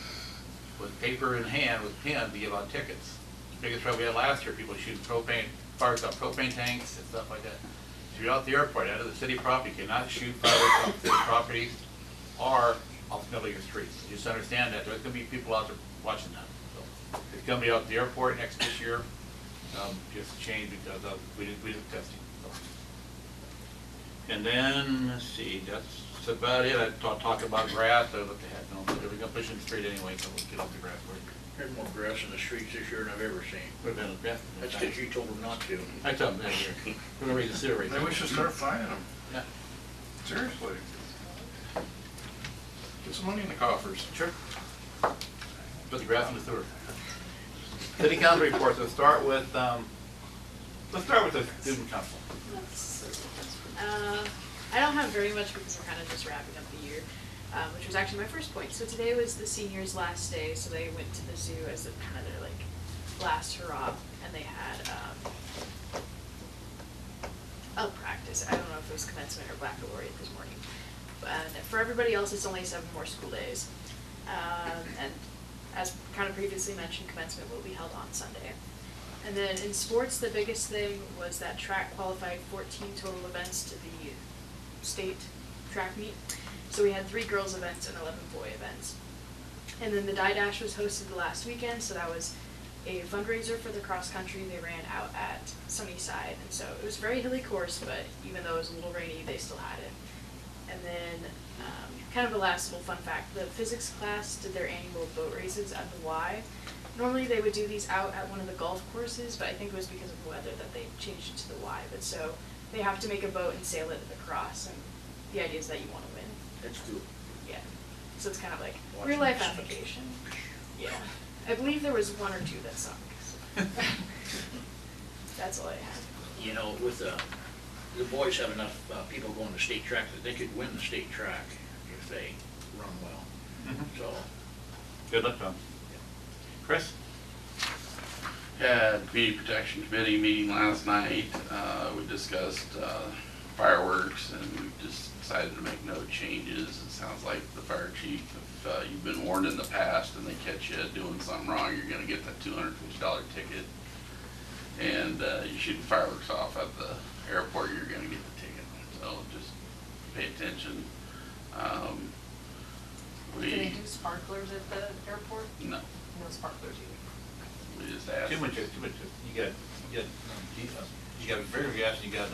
with paper in hand with pens to give out tickets. The biggest trouble we had last year, people shooting fireworks off propane tanks and stuff like that. If you're out the airport, out of the city property, you cannot shoot fireworks off city properties or off the middle of your streets. Just understand that there's going to be people out there watching that. So it's going to be out the airport this year. Just changed because we did testing. So. And then let's see, that's about it. I talked about grass. I looked ahead. No, we're going to push in the street anyway, so we'll get off the grass for you. There's more grass in the streets this year than I've ever seen. Put it in the grass. That's because you told them not to. I told them that here. We're going to raise the sewer rate. Maybe we should start finding them. Yeah. Seriously. Get some money in the coffers. Sure. Put the grass in the sewer. City council reports. Let's start with the student council. I don't have very much because we're kind of just wrapping up the year, which was actually my first point. So today was the seniors' last day, so they went to the zoo as a, kind of their like last hurrah, and they had practice. I don't know if it was commencement or baccalaureate this morning. But for everybody else, it's only 7 more school days. And as kind of previously mentioned, commencement will be held on Sunday. And then in sports, the biggest thing was that track qualified 14 total events to the state track meet. So we had 3 girls events and 11 boy events. And then the Die Dash was hosted the last weekend, so that was a fundraiser for the cross country. They ran out at Sunnyside, and so it was a very hilly course, but even though it was a little rainy, they still had it. And then, kind of a last little fun fact, the physics class did their annual boat races at the Y. Normally they would do these out at one of the golf courses, but I think it was because of the weather that they changed it to the Y. But so they have to make a boat and sail it across, and the idea is that you want to win. That's cool. Yeah. So it's kind of like Watching real life it sink. application. Yeah. I believe there was 1 or 2 that sunk. So. That's all I have. You know, with the boys have enough people going to state track that they could win the state track if they run well. So, Good luck, Tom. Chris? Had Community Protection Committee meeting last night. We discussed fireworks, and we just decided to make no changes. It sounds like the fire chief, if you've been warned in the past and they catch you doing something wrong, you're gonna get that $250 ticket. And you shoot fireworks off at the airport, you're gonna get the ticket. So just pay attention. Do they do sparklers at the airport? No, No sparklers either. we just asked. Too much, you got river gas and you got,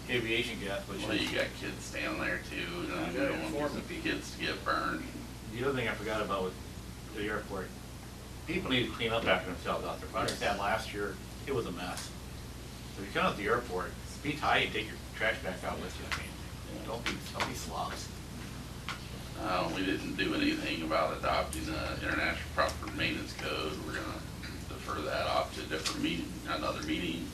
aviation gas, which Well, you got kids standing there too, and I gotta don't inform want the the kids to get burned. the other thing I forgot about with the airport, people need to clean up after themselves out there. I understand last year, it was a mess. So if you come out the airport, be tight and take your trash bag out with you. I mean, don't be slobs. We didn't do anything about adopting the International Property Maintenance Code. We're gonna defer that off to a different meeting, another meeting.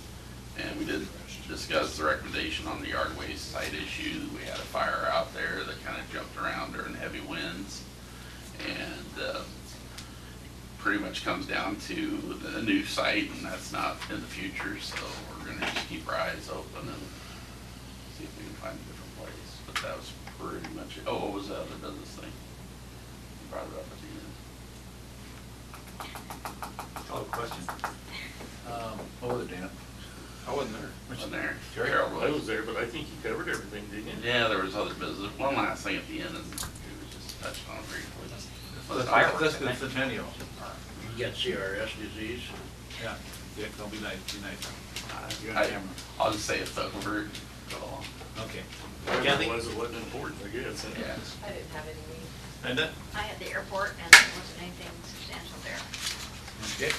And we did discuss the recommendation on the yard waste site issue. We had a fire out there that kind of jumped around during heavy winds. And pretty much comes down to a new site, and that's not in the future. So we're gonna just keep our eyes open and see if we can find a different place. But that was pretty much it. Oh, what was the other business thing? You brought it up at the end. Call a question. What was it, Dana? I wasn't there. Wasn't there? Jerry? Carol I was there, but I think you covered everything, didn't you? Yeah, there was other business. One last thing at the end, and it was just touched on briefly. Well, the fireworks, That's I the think. centennial. you got CRS disease. Yeah, yeah, don't be nice, be nice. You're on I- camera. I'll just say it's over. So, Okay. Whatever Kathy? it was, it wasn't important, I guess. yeah. I didn't have any meetings. Linda? I had the airport and there wasn't anything substantial there. Okay.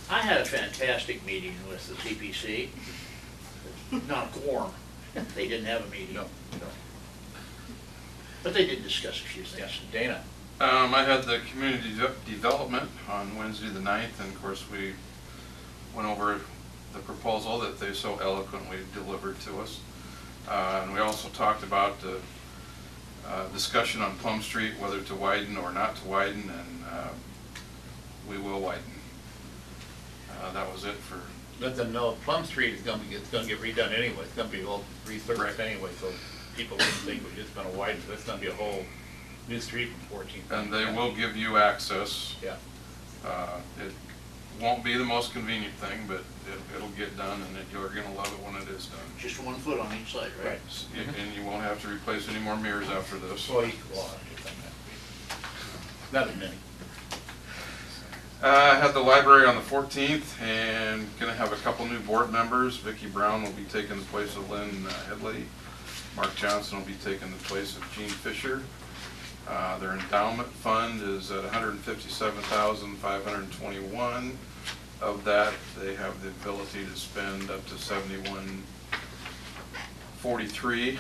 I had a fantastic meeting with the CPC. Not a quorum. They didn't have a meeting. No. But they did discuss a few things. Yes, Dana? I had the community development on Wednesday the 9th, and of course we went over the proposal that they so eloquently delivered to us. And we also talked about the discussion on Plum Street, whether to widen or not to widen, and we will widen. That was it for. Let them know Plum Street is it's gonna get redone anyway, it's gonna be all resurfaced Right. anyway, so people wouldn't think we're just gonna widen, so it's gonna be a whole new street from 14th. And they will give you access. Yeah. It won't be the most convenient thing, but it'll get done, and you're gonna love it when it is done. Just 1 foot on each side, right? And you won't have to replace any more mirrors after this. Well, not as many. I had the library on the 14th, and gonna have a couple new board members. Vicki Brown will be taking the place of Lynn Headley. Mark Johnson will be taking the place of Gene Fisher. Their endowment fund is at $157,521. Of that, they have the ability to spend up to $71,43.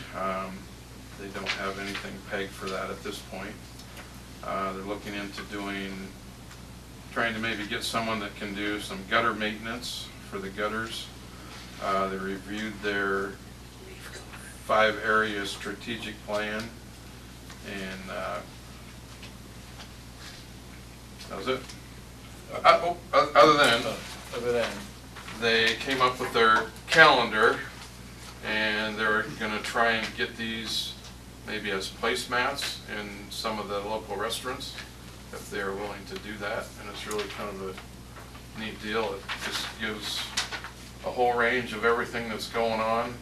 They don't have anything pegged for that at this point. They're looking into trying to maybe get someone that can do some gutter maintenance for the gutters. They reviewed their 5-area strategic plan, and that was it. Other than they came up with their calendar, and they're gonna try and get these maybe as placemats in some of the local restaurants, if they're willing to do that, and it's really kind of a neat deal. It just gives a whole range of everything that's going on.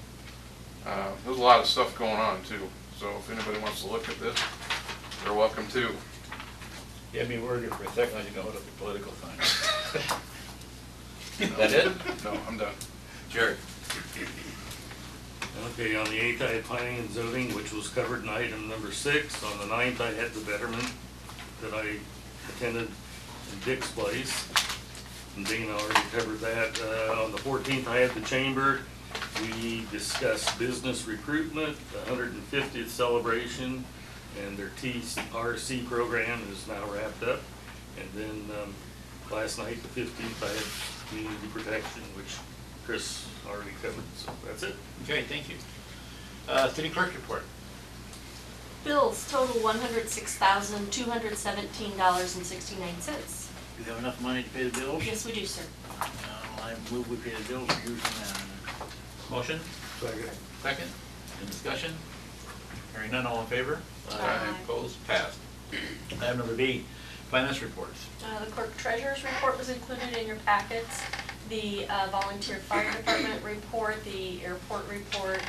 There's a lot of stuff going on too, so if anybody wants to look at this, they're welcome to. You had me worried for a second, I didn't know what the political sign. That it? No, I'm done. Jerry? Okay, on the 8th, I had planning and zoning, which was covered in item number 6. On the 9th, I had the betterment that I attended in Dick's place, and Dana already covered that. On the 14th, I had the chamber. We discussed business recruitment, the 150th celebration, and their TRC program is now wrapped up. And then last night, the 15th, I had community protection, which Chris already covered, so that's it. Okay, thank you. City clerk report. Bills total $106,217.69. Do you have enough money to pay the bills? Yes, we do, sir. I move we pay the bills for use on Motion? Second. In discussion? Hearing none, all in favor? Aye. Opposed? Passed. Item number B, finance reports. The clerk treasurer's report was included in your packets. The volunteer fire department report, the airport report,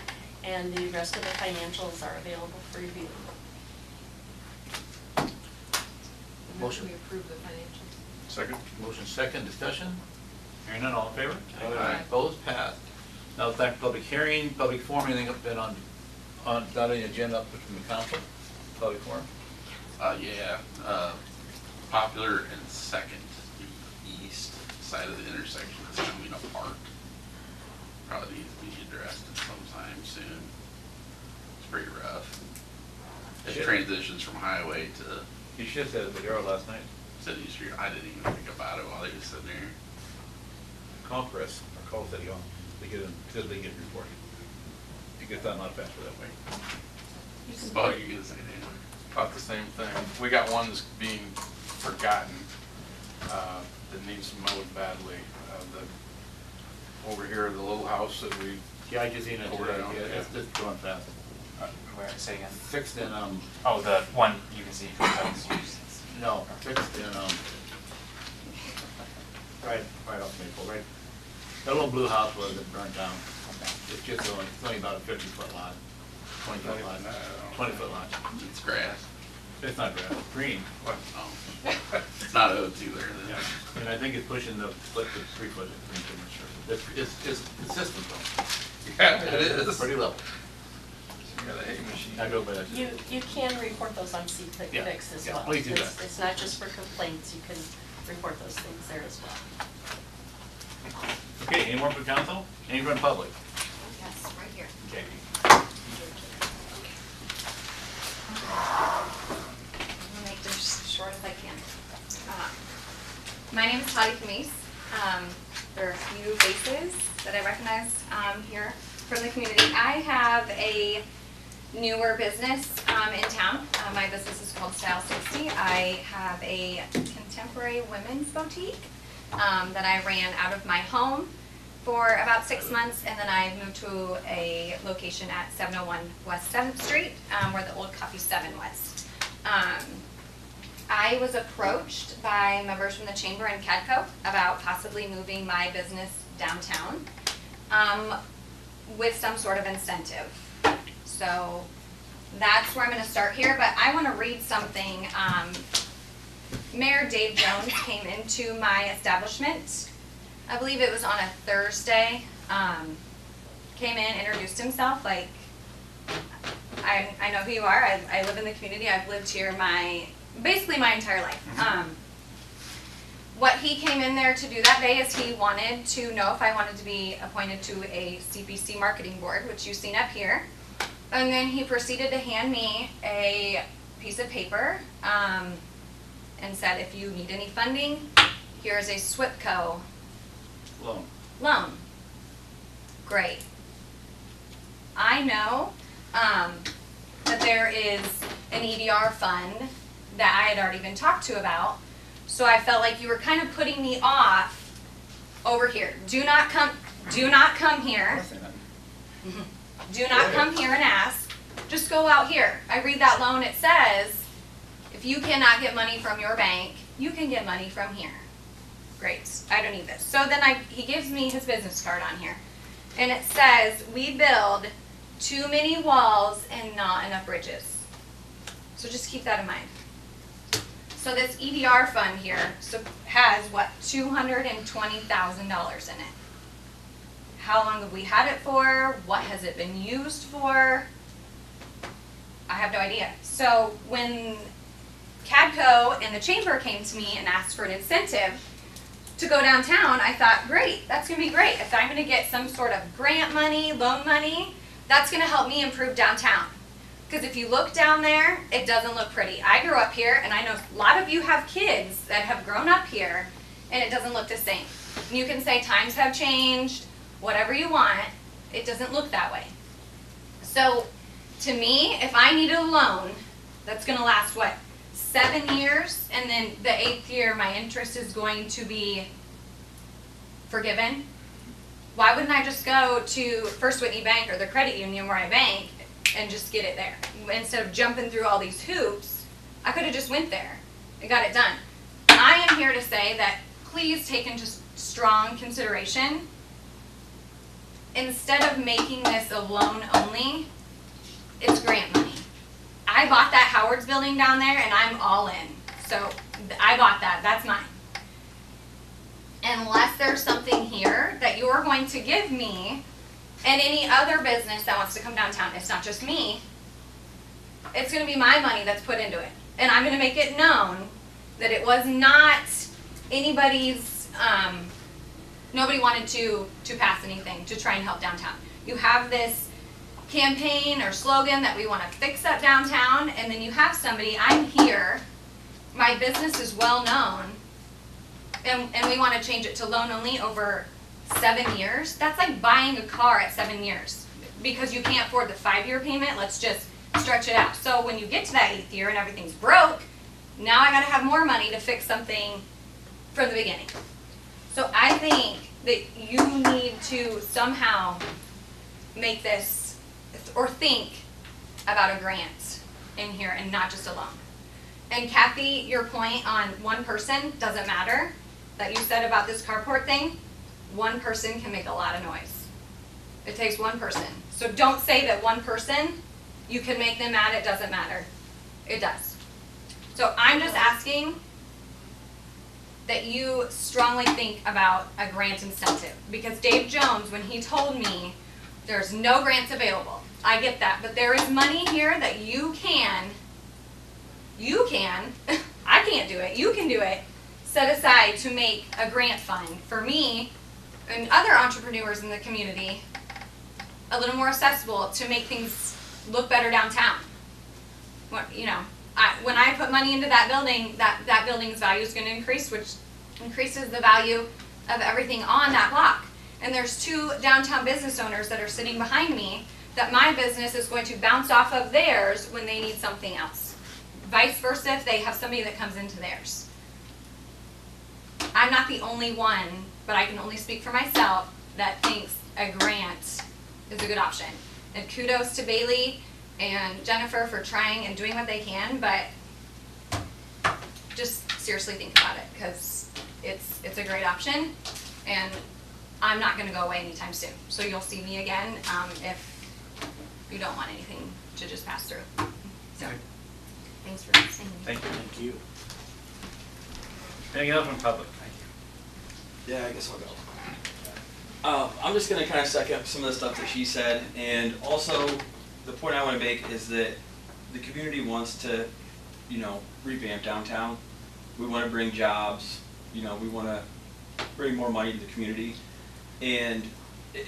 and the rest of the financials are available for review. Motion we approve the financials. Second? Motion second, discussion? Hearing none, all in favor? Aye. Opposed? Passed. Now back to public hearing, public forum, anything up been on not on the agenda up from the council? Public forum? Popular and Second, the east side of the intersection is coming apart. Probably needs to be addressed at some time soon. It's pretty rough. It Shit. transitions from highway to You should have said it to Darryl last night. city street. I didn't even think about it while he was sitting there. Call Chris, or call City Hall, they get it reported. It gets done a lot faster that way. Oh, you're gonna say that. About the same thing. We got one that's being forgotten, that needs mowed badly. Over here, the little house that we, Yeah, I just seen it Over today, there, yeah, yeah. it's going fast. Where, say again? Fixed in, Oh, the one you can see from those. no, fixed in, right off Maple, right? That little blue house was it burned down. It's just it's only about a 50-foot lot, 20-foot lot, 20-foot lot. It's grass. It's not grass, it's green. what? Oh. It's not oats either. then. Yeah, and I think it's pushing the split to 3-foot. It's consistent though. Yeah, it It's is. pretty level. You got a hay machine. I go by that. You can report those on C-Click Yeah, Fix as yeah, well. please do that. It's not just for complaints, you can report those things there as well. Okay, any more from council? Any from public? Yes, right here. Okay. I'll make this as short as I can. My name is Toddy Camise. There are a few faces that I recognize here from the community. I have a newer business in town. My business is called Style 60. I have a contemporary women's boutique that I ran out of my home for about 6 months, and then I moved to a location at 701 West 7th Street, where the old Coffee 7 was. I was approached by members from the Chamber and CADCO about possibly moving my business downtown with some sort of incentive. So that's where I'm going to start here, but I want to read something. Mayor Dave Jones came into my establishment, I believe it was on a Thursday, came in, introduced himself, like, I know who you are, I live in the community, I've lived here basically my entire life. What he came in there to do that day is he wanted to know if I wanted to be appointed to a CPC marketing board, which you've seen up here. And then he proceeded to hand me a piece of paper and said, if you need any funding, here's a SWIPCO Loan. loan. Great. I know that there is an EDR fund that I had already been talked to about. So I felt like you were kind of putting me off over here. Do not come here. Do not come here and ask. Just go out here. I read that loan, it says, if you cannot get money from your bank, you can get money from here. Great, I don't need this. So then he gives me his business card on here. And it says, we build too many walls and not enough bridges. So just keep that in mind. So this EDR fund here has, what, $220,000 in it. How long have we had it for? What has it been used for? I have no idea. So when CADCO and the chamber came to me and asked for an incentive to go downtown, I thought, great, that's gonna be great. If I'm gonna get some sort of grant money, loan money, that's gonna help me improve downtown. Because if you look down there, it doesn't look pretty. I grew up here, and I know a lot of you have kids that have grown up here, and it doesn't look the same. And you can say times have changed, whatever you want, it doesn't look that way. So to me, if I needed a loan that's gonna last, what, 7 years, and then the 8th year my interest is going to be forgiven, why wouldn't I just go to First Whitney Bank or the credit union where I bank and just get it there? Instead of jumping through all these hoops, I could have just went there and got it done. I am here to say that please take into strong consideration, instead of making this a loan only, it's grant money. I bought that Howard's building down there and I'm all in. So I bought that, that's mine. Unless there's something here that you're going to give me and any other business that wants to come downtown, it's not just me, it's gonna be my money that's put into it. And I'm gonna make it known that it was not anybody's, nobody wanted to pass anything to try and help downtown. You have this campaign or slogan that we want to fix up downtown, and then you have somebody, I'm here, my business is well known, and we want to change it to loan only over 7 years. That's like buying a car at 7 years. Because you can't afford the 5-year payment, let's just stretch it out. So when you get to that 8th year and everything's broke, now I gotta have more money to fix something from the beginning. So I think that you need to somehow make this, or think about a grant in here and not just a loan. And Kathy, your point on one person doesn't matter, that you said about this carport thing, one person can make a lot of noise. It takes one person. So don't say that one person, you can make them mad, it doesn't matter. It does. So I'm just asking that you strongly think about a grant incentive. Because Dave Jones, when he told me there's no grants available, I get that, but there is money here that you can, I can't do it, you can do it, set aside to make a grant fund for me and other entrepreneurs in the community a little more accessible to make things look better downtown. You know, when I put money into that building, that building's value is going to increase, which increases the value of everything on that block. And there's 2 downtown business owners that are sitting behind me that my business is going to bounce off of theirs when they need something else. Vice versa if they have somebody that comes into theirs. I'm not the only one, but I can only speak for myself, that thinks a grant is a good option. And kudos to Bailey and Jennifer for trying and doing what they can, but just seriously think about it, because it's a great option, and I'm not going to go away anytime soon. So you'll see me again if you don't want anything to just pass through. So, thanks for listening. Thank you. Thank you. Anything else from public? Yeah, I guess I'll go. I'm just going to kind of second some of the stuff that she said, and also the point I want to make is that the community wants to, revamp downtown. We want to bring jobs, we want to bring more money to the community. And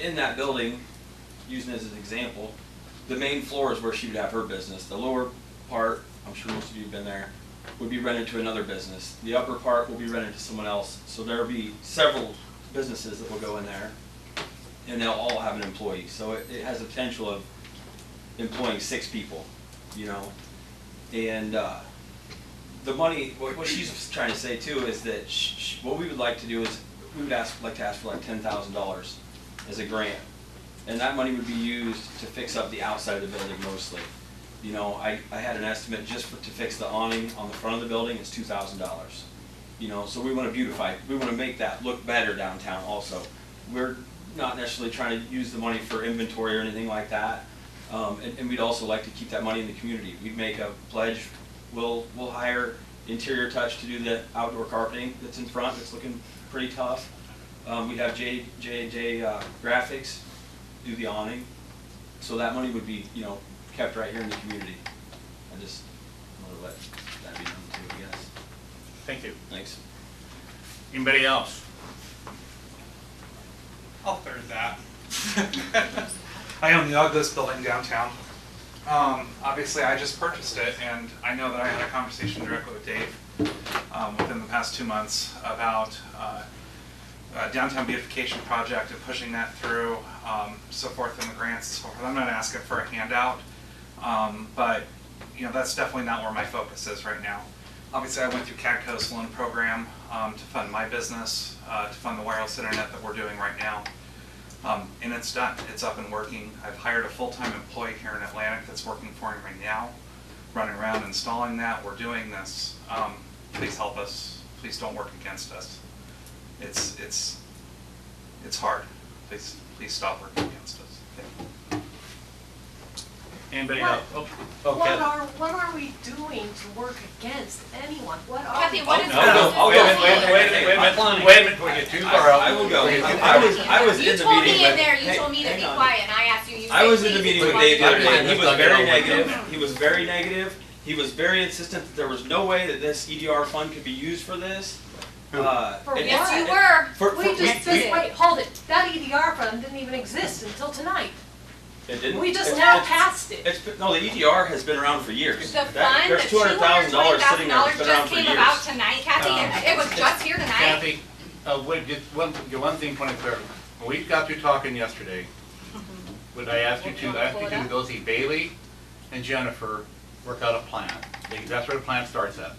in that building, using it as an example, the main floor is where she would have her business. The lower part, I'm sure most of you have been there, would be rented to another business. The upper part will be rented to someone else. So there will be several businesses that will go in there, and they'll all have an employee. So it has the potential of employing 6 people, you know? And, the money, what she's trying to say too is that what we would like to do is, we would like to ask for like $10,000 as a grant. And that money would be used to fix up the outside of the building mostly. You know, I had an estimate just to fix the awning on the front of the building is $2,000. You know, so we want to beautify, we want to make that look better downtown also. We're not necessarily trying to use the money for inventory or anything like that. And we'd also like to keep that money in the community. We'd make a pledge, we'll hire Interior Touch to do the outdoor carpeting that's in front, that's looking pretty tough. We'd have J&J Graphics do the awning. So that money would be, you know, kept right here in the community. I just want to let that be known too, I guess. Thank you. Thanks. Anybody else? I'll third that. I own the ugliest building downtown. Obviously, I just purchased it, and I know that I had a conversation directly with Dave within the past 2 months about a downtown beautification project and pushing that through, so forth in the grants and so forth. I'm not asking for a handout, but you know, that's definitely not where my focus is right now. Obviously, I went through CADCO's loan program to fund my business, to fund the wireless internet that we're doing right now. And it's done. It's up and working. I've hired a full-time employee here in Atlantic that's working for me right now, running around installing that. We're doing this. Please help us. Please don't work against us. It's hard. Please stop working against us. Thank you. Anybody What- else? Oh, Kathy. What are we doing to work against anyone? What are Kathy, we what doing? is I'll Wait go. a minute before you get too far out. I will go. I was You in the told meeting me in with- there, you hey, told me to hang be on. quiet, and I asked you, you I said was in the please, meeting you with want Dave the other to- day, and he was very negative. He was very negative. He was very insistent that there was no way that this EDR fund could be used for this. For and- Yes, you what? were. We just, wait, hold it. That EDR fund didn't even exist until tonight. It didn't. We just It's- now it's- passed it. No, the EDR has been around for years. The fund, There's the $200,000 sitting there, $220,000 it's been around just for came years. about tonight, Kathy, it was just here tonight. Kathy, wait, just one thing, point of clarity. When we got through talking yesterday, what I asked you to go see Bailey and Jennifer work out a plan. That's where the plan starts at.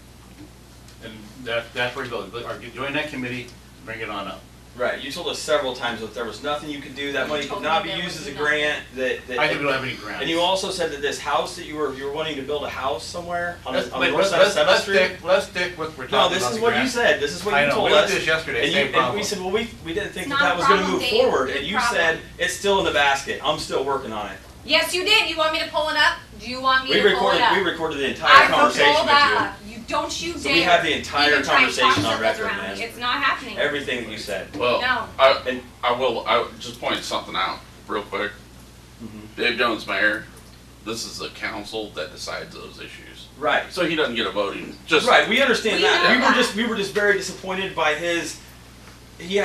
And that's where it goes. Join that committee, bring it on up. Right, you told us several times that there was nothing you could do, that money could not be used as a grant, that. I think we don't have any grants. And you also said that this house that you were wanting to build a house somewhere on the Wait, north side of 7th Street? Let's stick with what we're talking No, about. this is the what you grants. said, this is what I you know, told we looked us. at this yesterday, And same we problem. said, well, we didn't think It's that not that a was gonna problem, move Dave. forward, Good and you problem. said, it's still in the basket, I'm still working on it. Yes, you did, you want me to pull it up? Do you want me We to pull it up? recorded the I entire will conversation pull with that you. up. Don't you dare. So we have the entire even try and talk conversation on circles record, around man. me. It's not happening. Everything that you said. Well, No. I would just point something out real quick. Mm-hmm. Dave Jones, mayor, this is the council that decides those issues. Right. So he doesn't get a voting, just. Right, we understand We that. know We were just very disappointed by he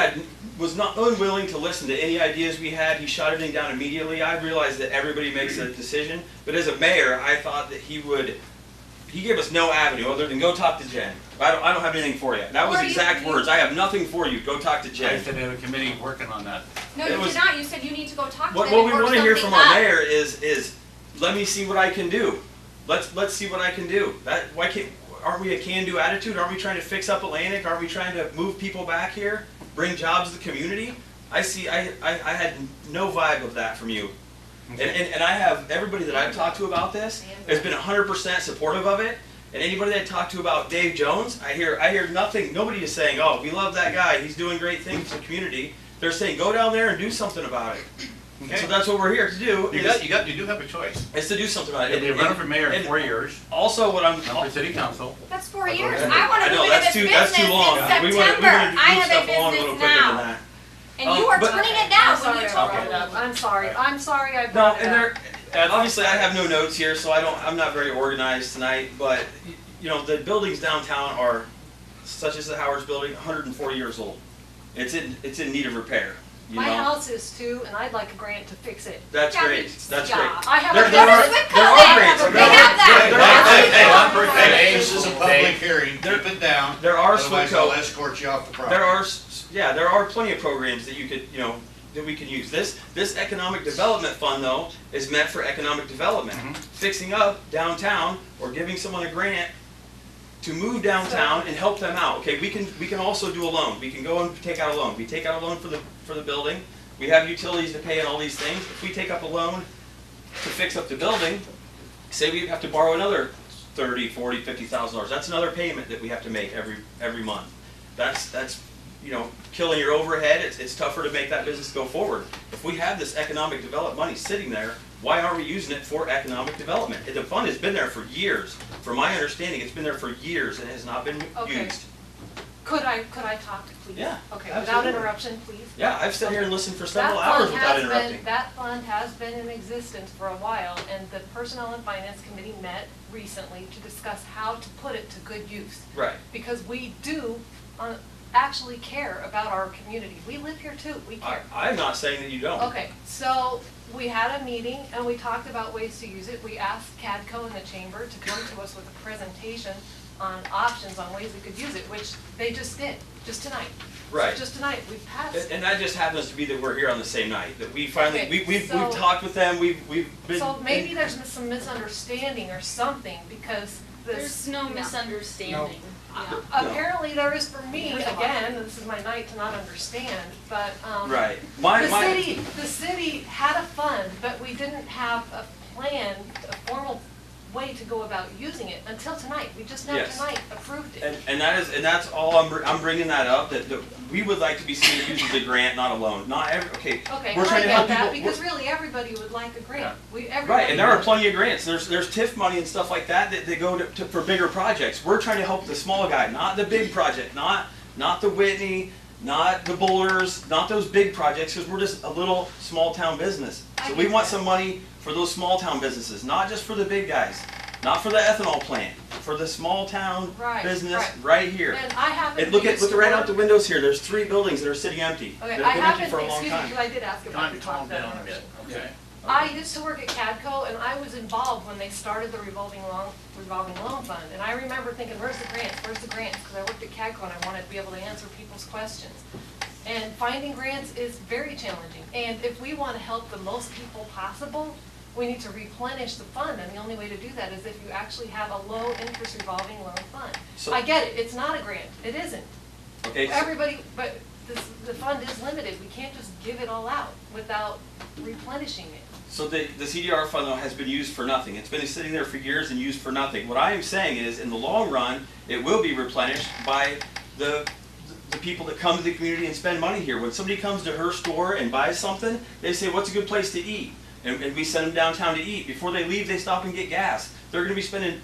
was not unwilling to listen to any ideas we had. He shot everything down immediately. I realized that everybody makes a decision, but as a mayor, I thought that he gave us no avenue other than go talk to Jen. I don't have anything for you. That was exact words. I have nothing for you. Go talk to I Jen. said they have a committee working on that. No, It you was- did not. You said you need to go talk to What them we and work want to hear something from our up. mayor is let me see what I can do. Let's see what I can do. Aren't we a can-do attitude? Aren't we trying to fix up Atlantic? Aren't we trying to move people back here, bring jobs to the community? I had no vibe of that from you. And I have, everybody that I've talked to about this has been 100% supportive of it. And anybody that I talked to about Dave Jones, I hear nothing, nobody is saying, oh, we love that guy, he's doing great things for the community. They're saying, go down there and do something about it. Okay. So that's what we're here to do. You do have a choice. Is to do something about it. You'll be running for mayor in And 4 years, Also, what I'm run for city council. That's 4 That's years. what I want I to know move into that's this too business that's too long. in We September. wanted to I move have stuff a along a business little quicker than now. that. And you are but- turning it down I'm when you sorry I talk. brought it up. I'm sorry I No, brought it and up. obviously I have no notes here, so I'm not very organized tonight. But you know, the buildings downtown are, such as the Howard's building, 104 years old. It's in need of repair. You My know? house is too, and I'd like a grant to fix it. That's Yeah, great. That's Yeah, great. I have There a are grants. They have that. This is a public hearing, keep it down. There are Otherwise, I'll SWIFTCO. escort you off the property. There are plenty of programs that you could that we can use. This economic development fund though is meant for economic development. Fixing up downtown or giving someone a grant to move downtown and help them out. Okay, we can also do a loan. We can go and take out a loan. We take out a loan for the building. We have utilities to pay and all these things. If we take up a loan to fix up the building, say we have to borrow another $30,000, $40,000, $50,000. That's another payment that we have to make every month. That's you know, killing your overhead. It's tougher to make that business go forward. If we have this economic development money sitting there, why aren't we using it for economic development? The fund has been there for years. From my understanding, it's been there for years and has not been used. Could I talk, please? Yeah, Okay, absolutely. without interruption, please? Yeah, I've sat here and listened for several That hours fund without has interrupting. been- That fund has been in existence for a while, and the Personnel and Finance Committee met recently to discuss how to put it to good use. Right. Because we do actually care about our community. We live here too, we care. I'm not saying that you don't. Okay, so we had a meeting and we talked about ways to use it. We asked CADCO in the chamber to come to us with a presentation on options on ways we could use it, which they just did, just tonight. Right. So just tonight, we passed. And that just happens to be that we're here on the same night, that we finally, Okay, we've so- talked with them, we've been. So maybe there's some misunderstanding or something, because this. There's no misunderstanding. Yeah. Apparently there is for me, again, this is my night to not understand, but, Right. the city had a fund, but we didn't have a plan, a formal way to go about using it until tonight. We just now Yes. tonight approved it. And that's all I'm bringing that up, that we would like to be seen as using the grant, not a loan. Not every, okay. Okay, We're I trying to help get that, people. because really everybody would like a grant. Right, and there are plenty of grants. There's TIF money and stuff like that that go for bigger projects. We're trying to help the small guy, not the big project, not the Whitney, not the Bullers, not those big projects, because we're just a little small town business. So we want some money for those small town businesses, not just for the big guys, not for the ethanol plant, for the small town business right here. And I happen And to look be at right out the windows here. There's 3 buildings that are sitting empty. Okay, They've I been happen, empty for a long excuse me, time. because I did ask if I could talk that Calm down a bit, okay? I used to work at CADCO, and I was involved when they started the revolving loan fund. And I remember thinking, where's the grants, Because I worked at CADCO and I wanted to be able to answer people's questions. And finding grants is very challenging. And if we want to help the most people possible, we need to replenish the fund. And the only way to do that is if you actually have a low-interest revolving loan fund. So- I get it, it's not a grant, it isn't. Okay, so- Everybody, but the fund is limited. We can't just give it all out without replenishing it. So the CDR fund though has been used for nothing. It's been sitting there for years and used for nothing. What I am saying is, in the long run, it will be replenished by the people that come to the community and spend money here. When somebody comes to her store and buys something, they say, what's a good place to eat? And we send them downtown to eat. Before they leave, they stop and get gas. They're gonna be spending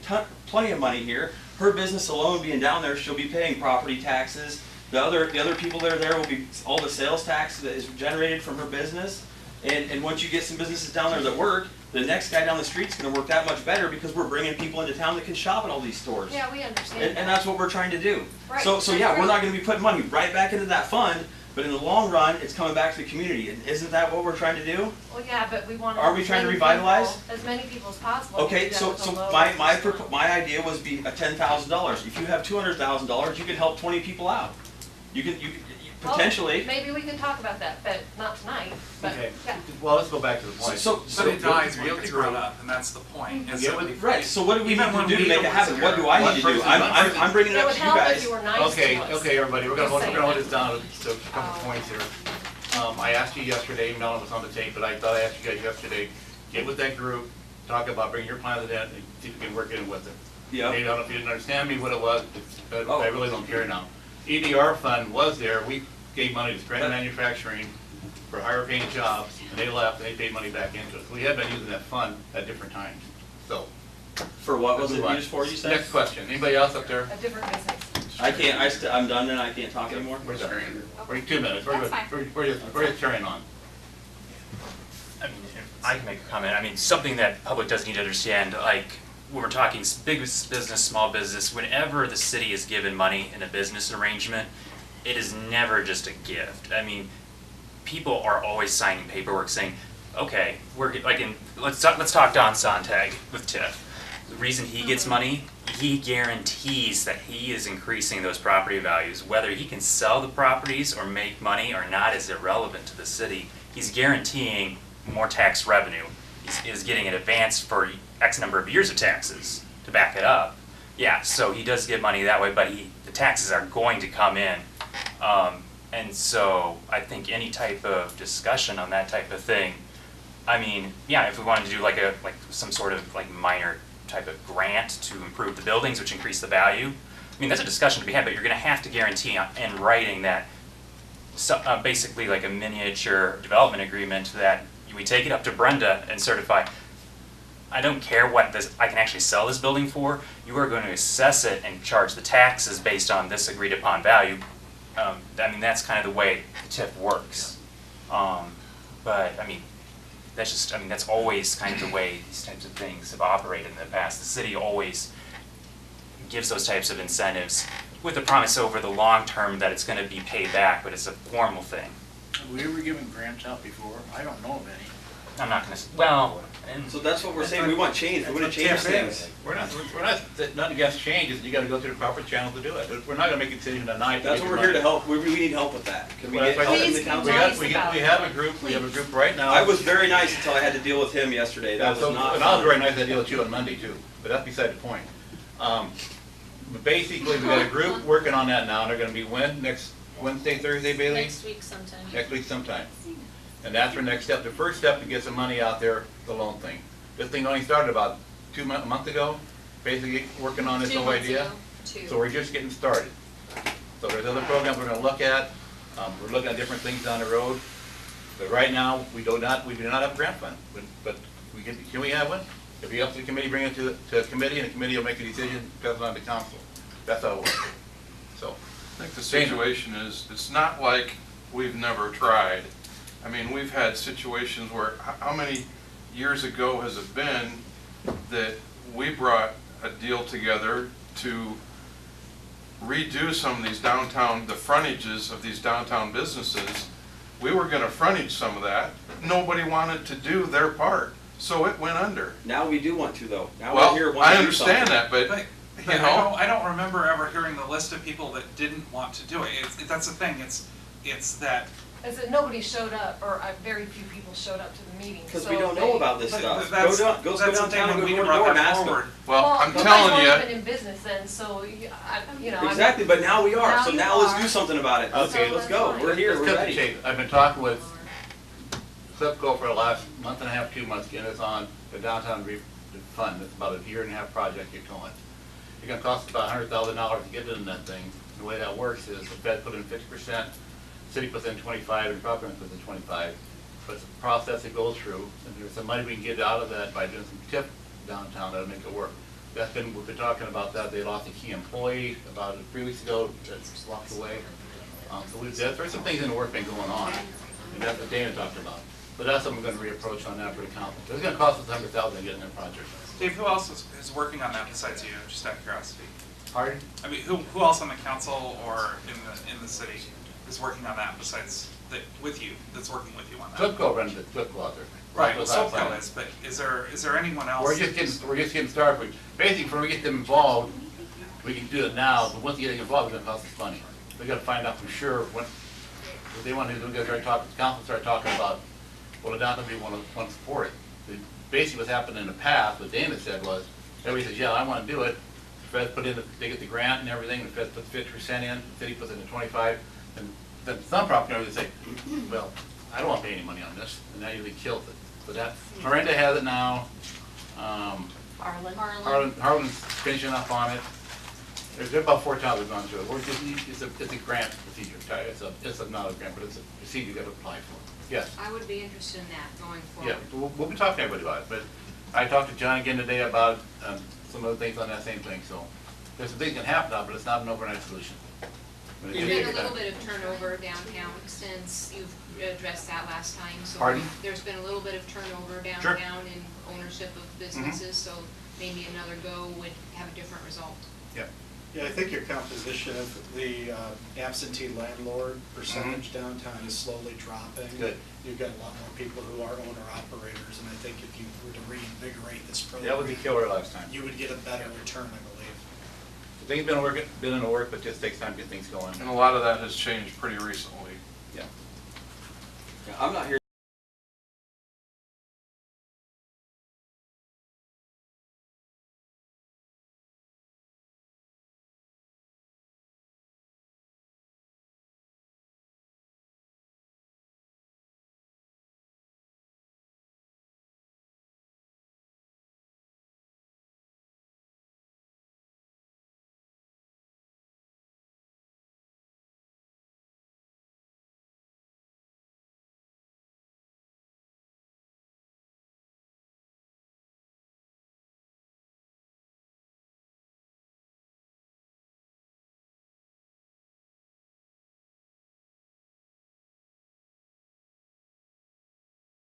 plenty of money here. Her business alone being down there, she'll be paying property taxes. The other people that are there will be all the sales tax that is generated from her business. And once you get some businesses down there that work, the next guy down the street's gonna work that much better because we're bringing people into town that can shop at all these stores. Yeah, we understand And that's what we're trying to do. Right, So that's yeah, we're great. not gonna be putting money right back into that fund, but in the long run, it's coming back to the community. And isn't that what we're trying to do? Well, yeah, but we want. Are we trying to revitalize? As many people as possible. Okay, Do that so with a so low my interest loan. my idea was be a $10,000. If you have $200,000, you can help 20 people out. You can Well, potentially. Maybe we can talk about that, but not tonight, but, Okay, yeah. well, let's go back to the point. But it dies when it gets brought up, and that's the point. is Yeah, that Right, so what do we need Even to when do to we make it don't happen? What do I One need to do? person- one person- I'm bringing it It up would to you help if guys. you were nice to us. Okay, everybody, we're Just gonna saying hold that. this down to a couple points here. I asked you yesterday, even though it was on the tape, but I thought I asked you guys yesterday, get with that group, talk about bringing your plan to that, and see if we can work in with it. Yeah. Maybe, I don't know if you didn't understand me what it was, but Oh. I really don't care now. EDR fund was there, we gave money to Strand Manufacturing for higher paying jobs, and they left, and they paid money back into it. We have been using that fund at different times, so. For what was let's it move on. used for, you said? Next question, anybody else up there? A different business. I can't, I'm done and I can't talk anymore? We're done. We're 2 minutes, we're That's good, fine. we're just carrying on. I mean, if I can make a comment. I mean, something that public does need to understand, like, when we're talking big business, small business, whenever the city is given money in a business arrangement, it is never just a gift. I mean, people are always signing paperwork saying, okay, let's talk Don Sontag with TIF. The reason he gets money, he guarantees that he is increasing those property values. Whether he can sell the properties or make money or not is irrelevant to the city. he's guaranteeing more tax revenue. He's getting an advance for X number of years of taxes to back it up. Yeah, so he does get money that way, but the taxes are going to come in. And so I think any type of discussion on that type of thing, I mean, yeah, if we wanted to do like some sort of like minor type of grant to improve the buildings, which increase the value, I mean, that's a discussion to be had, but you're gonna have to guarantee in writing that, basically like a miniature development agreement that we take it up to Brenda and certify, I don't care what I can actually sell this building for, you are going to assess it and charge the taxes based on this agreed upon value. I mean, that's kind of the way the TIF works. But I mean, that's always kind of the way these types of things have operated in the past. The city always gives those types of incentives with the promise over the long term that it's going to be paid back, but it's a formal thing. Have we ever given grants out before? I don't know of any. I'm not going to, well, So that's what we're saying, we want change, we want to change things. We're not against changes, you gotta go through the proper channel to do it. We're not gonna make a decision tonight. That's what we're here to help, we need help with that. Can we Well, get that's help why from the council? we have a group right now. I was very nice until I had to deal with him yesterday, that was not And I was fun. very nice to deal with you on Monday too, but that's beside the point. But basically, we got a group working on that now, and they're gonna be next Wednesday, Thursday, Bailey? Next week sometime. Next week sometime. And that's our next step. The first step to get some money out there, the loan thing. This thing only started about a month ago, basically working on this 2 whole months idea. ago. 2. So we're just getting started. So there's other programs we're gonna look at. We're looking at different things down the road. But right now, we do not have a grant fund, but can we have one? If we up to the committee, bring it to the committee, and the committee will make a decision, pass it on to council. That's how it works. So. I think the situation is, it's not like we've never tried. I mean, we've had situations where, how many years ago has it been that we brought a deal together to redo some of these downtown, the frontages of these downtown businesses? We were gonna frontage some of that. Nobody wanted to do their part, so it went under. Now we do want to though, now Well, we're here wanting I to do understand something. that, but, you know. I don't remember ever hearing the list of people that didn't want to do it. That's the thing, it's that. Is that nobody showed up, or very few people showed up to the meeting, Because so we don't know about this But stuff. that's- Go that's the downtown thing and when go we door to brought door and that ask them. forward. Well, I'm you telling guys you. weren't even in business then, so, I'm. Exactly, but now we are, Now so you now let's are. do something about it. Okay, Let's go, we're here, Let's we're cut the ready. chase. I've been talking with Clipco for the last month and a half, 2 months, getting us on the downtown fund. It's about a 1.5-year project you're going. It's gonna cost about $100,000 to get in that thing. The way that works is the Fed put in 50%, city puts in 25, and property owner puts in 25. But it's a process it goes through, and there's some money we can get out of that by doing some tip downtown that'll make it work. We've been talking about that. They lost a key employee about 3 weeks ago that's walked away. So there's some things in the work been going on, and that's what Dana talked about. But that's something we're gonna reapproach on that for the council. It's gonna cost us $100,000 to get in that project. Dave, who else is working on that besides you, just out of curiosity? Pardon? I mean, who else on the council or in the city is working on that besides, with you, that's working with you on that? Clipco runs the Clipco out there. Right, well, That's what I'm Silco saying. is, but is there anyone else? We're just getting started. Basically, before we get them involved, we can do it now, but once you get involved, it's gonna cost us money. We gotta find out for sure what they want to do. We gotta start talking, the council start talking about, well, the downtown people want to support it. Basically, what's happened in the past, what Dana said was, everybody says, yeah, I wanna do it. The feds put in, they get the grant and everything, the feds put 50% in, the city puts in the 25, and then some property owners say, well, I don't wanna pay any money on this, and that usually kills it. So that, Miranda has it now, Harlan's finishing up on it. There's about 4 towns we've gone through it. We're just, it's a grant procedure, it's not a grant, but it's a procedure you gotta apply for. Yes? I would be interested in that going Yeah, forward. we'll be talking to everybody about it, but I talked to John again today about some other things on that same thing, so there's some things that can happen now, but it's not an overnight solution. But There's it been takes a little time. bit of turnover downtown since you've addressed that last time, so. Pardon? There's been a little bit of turnover Sure. downtown in ownership of businesses, so maybe another go would have a different result. Yeah. Yeah, I think your composition of the absentee landlord percentage downtown is slowly dropping. Good. You've got a lot more people who are owner-operators, and I think if you were to reinvigorate this program. That would be killer last time. You would get a better return, I believe. Things been in the work, but it just takes time to get things going. And a lot of that has changed pretty recently. Yeah. I'm not here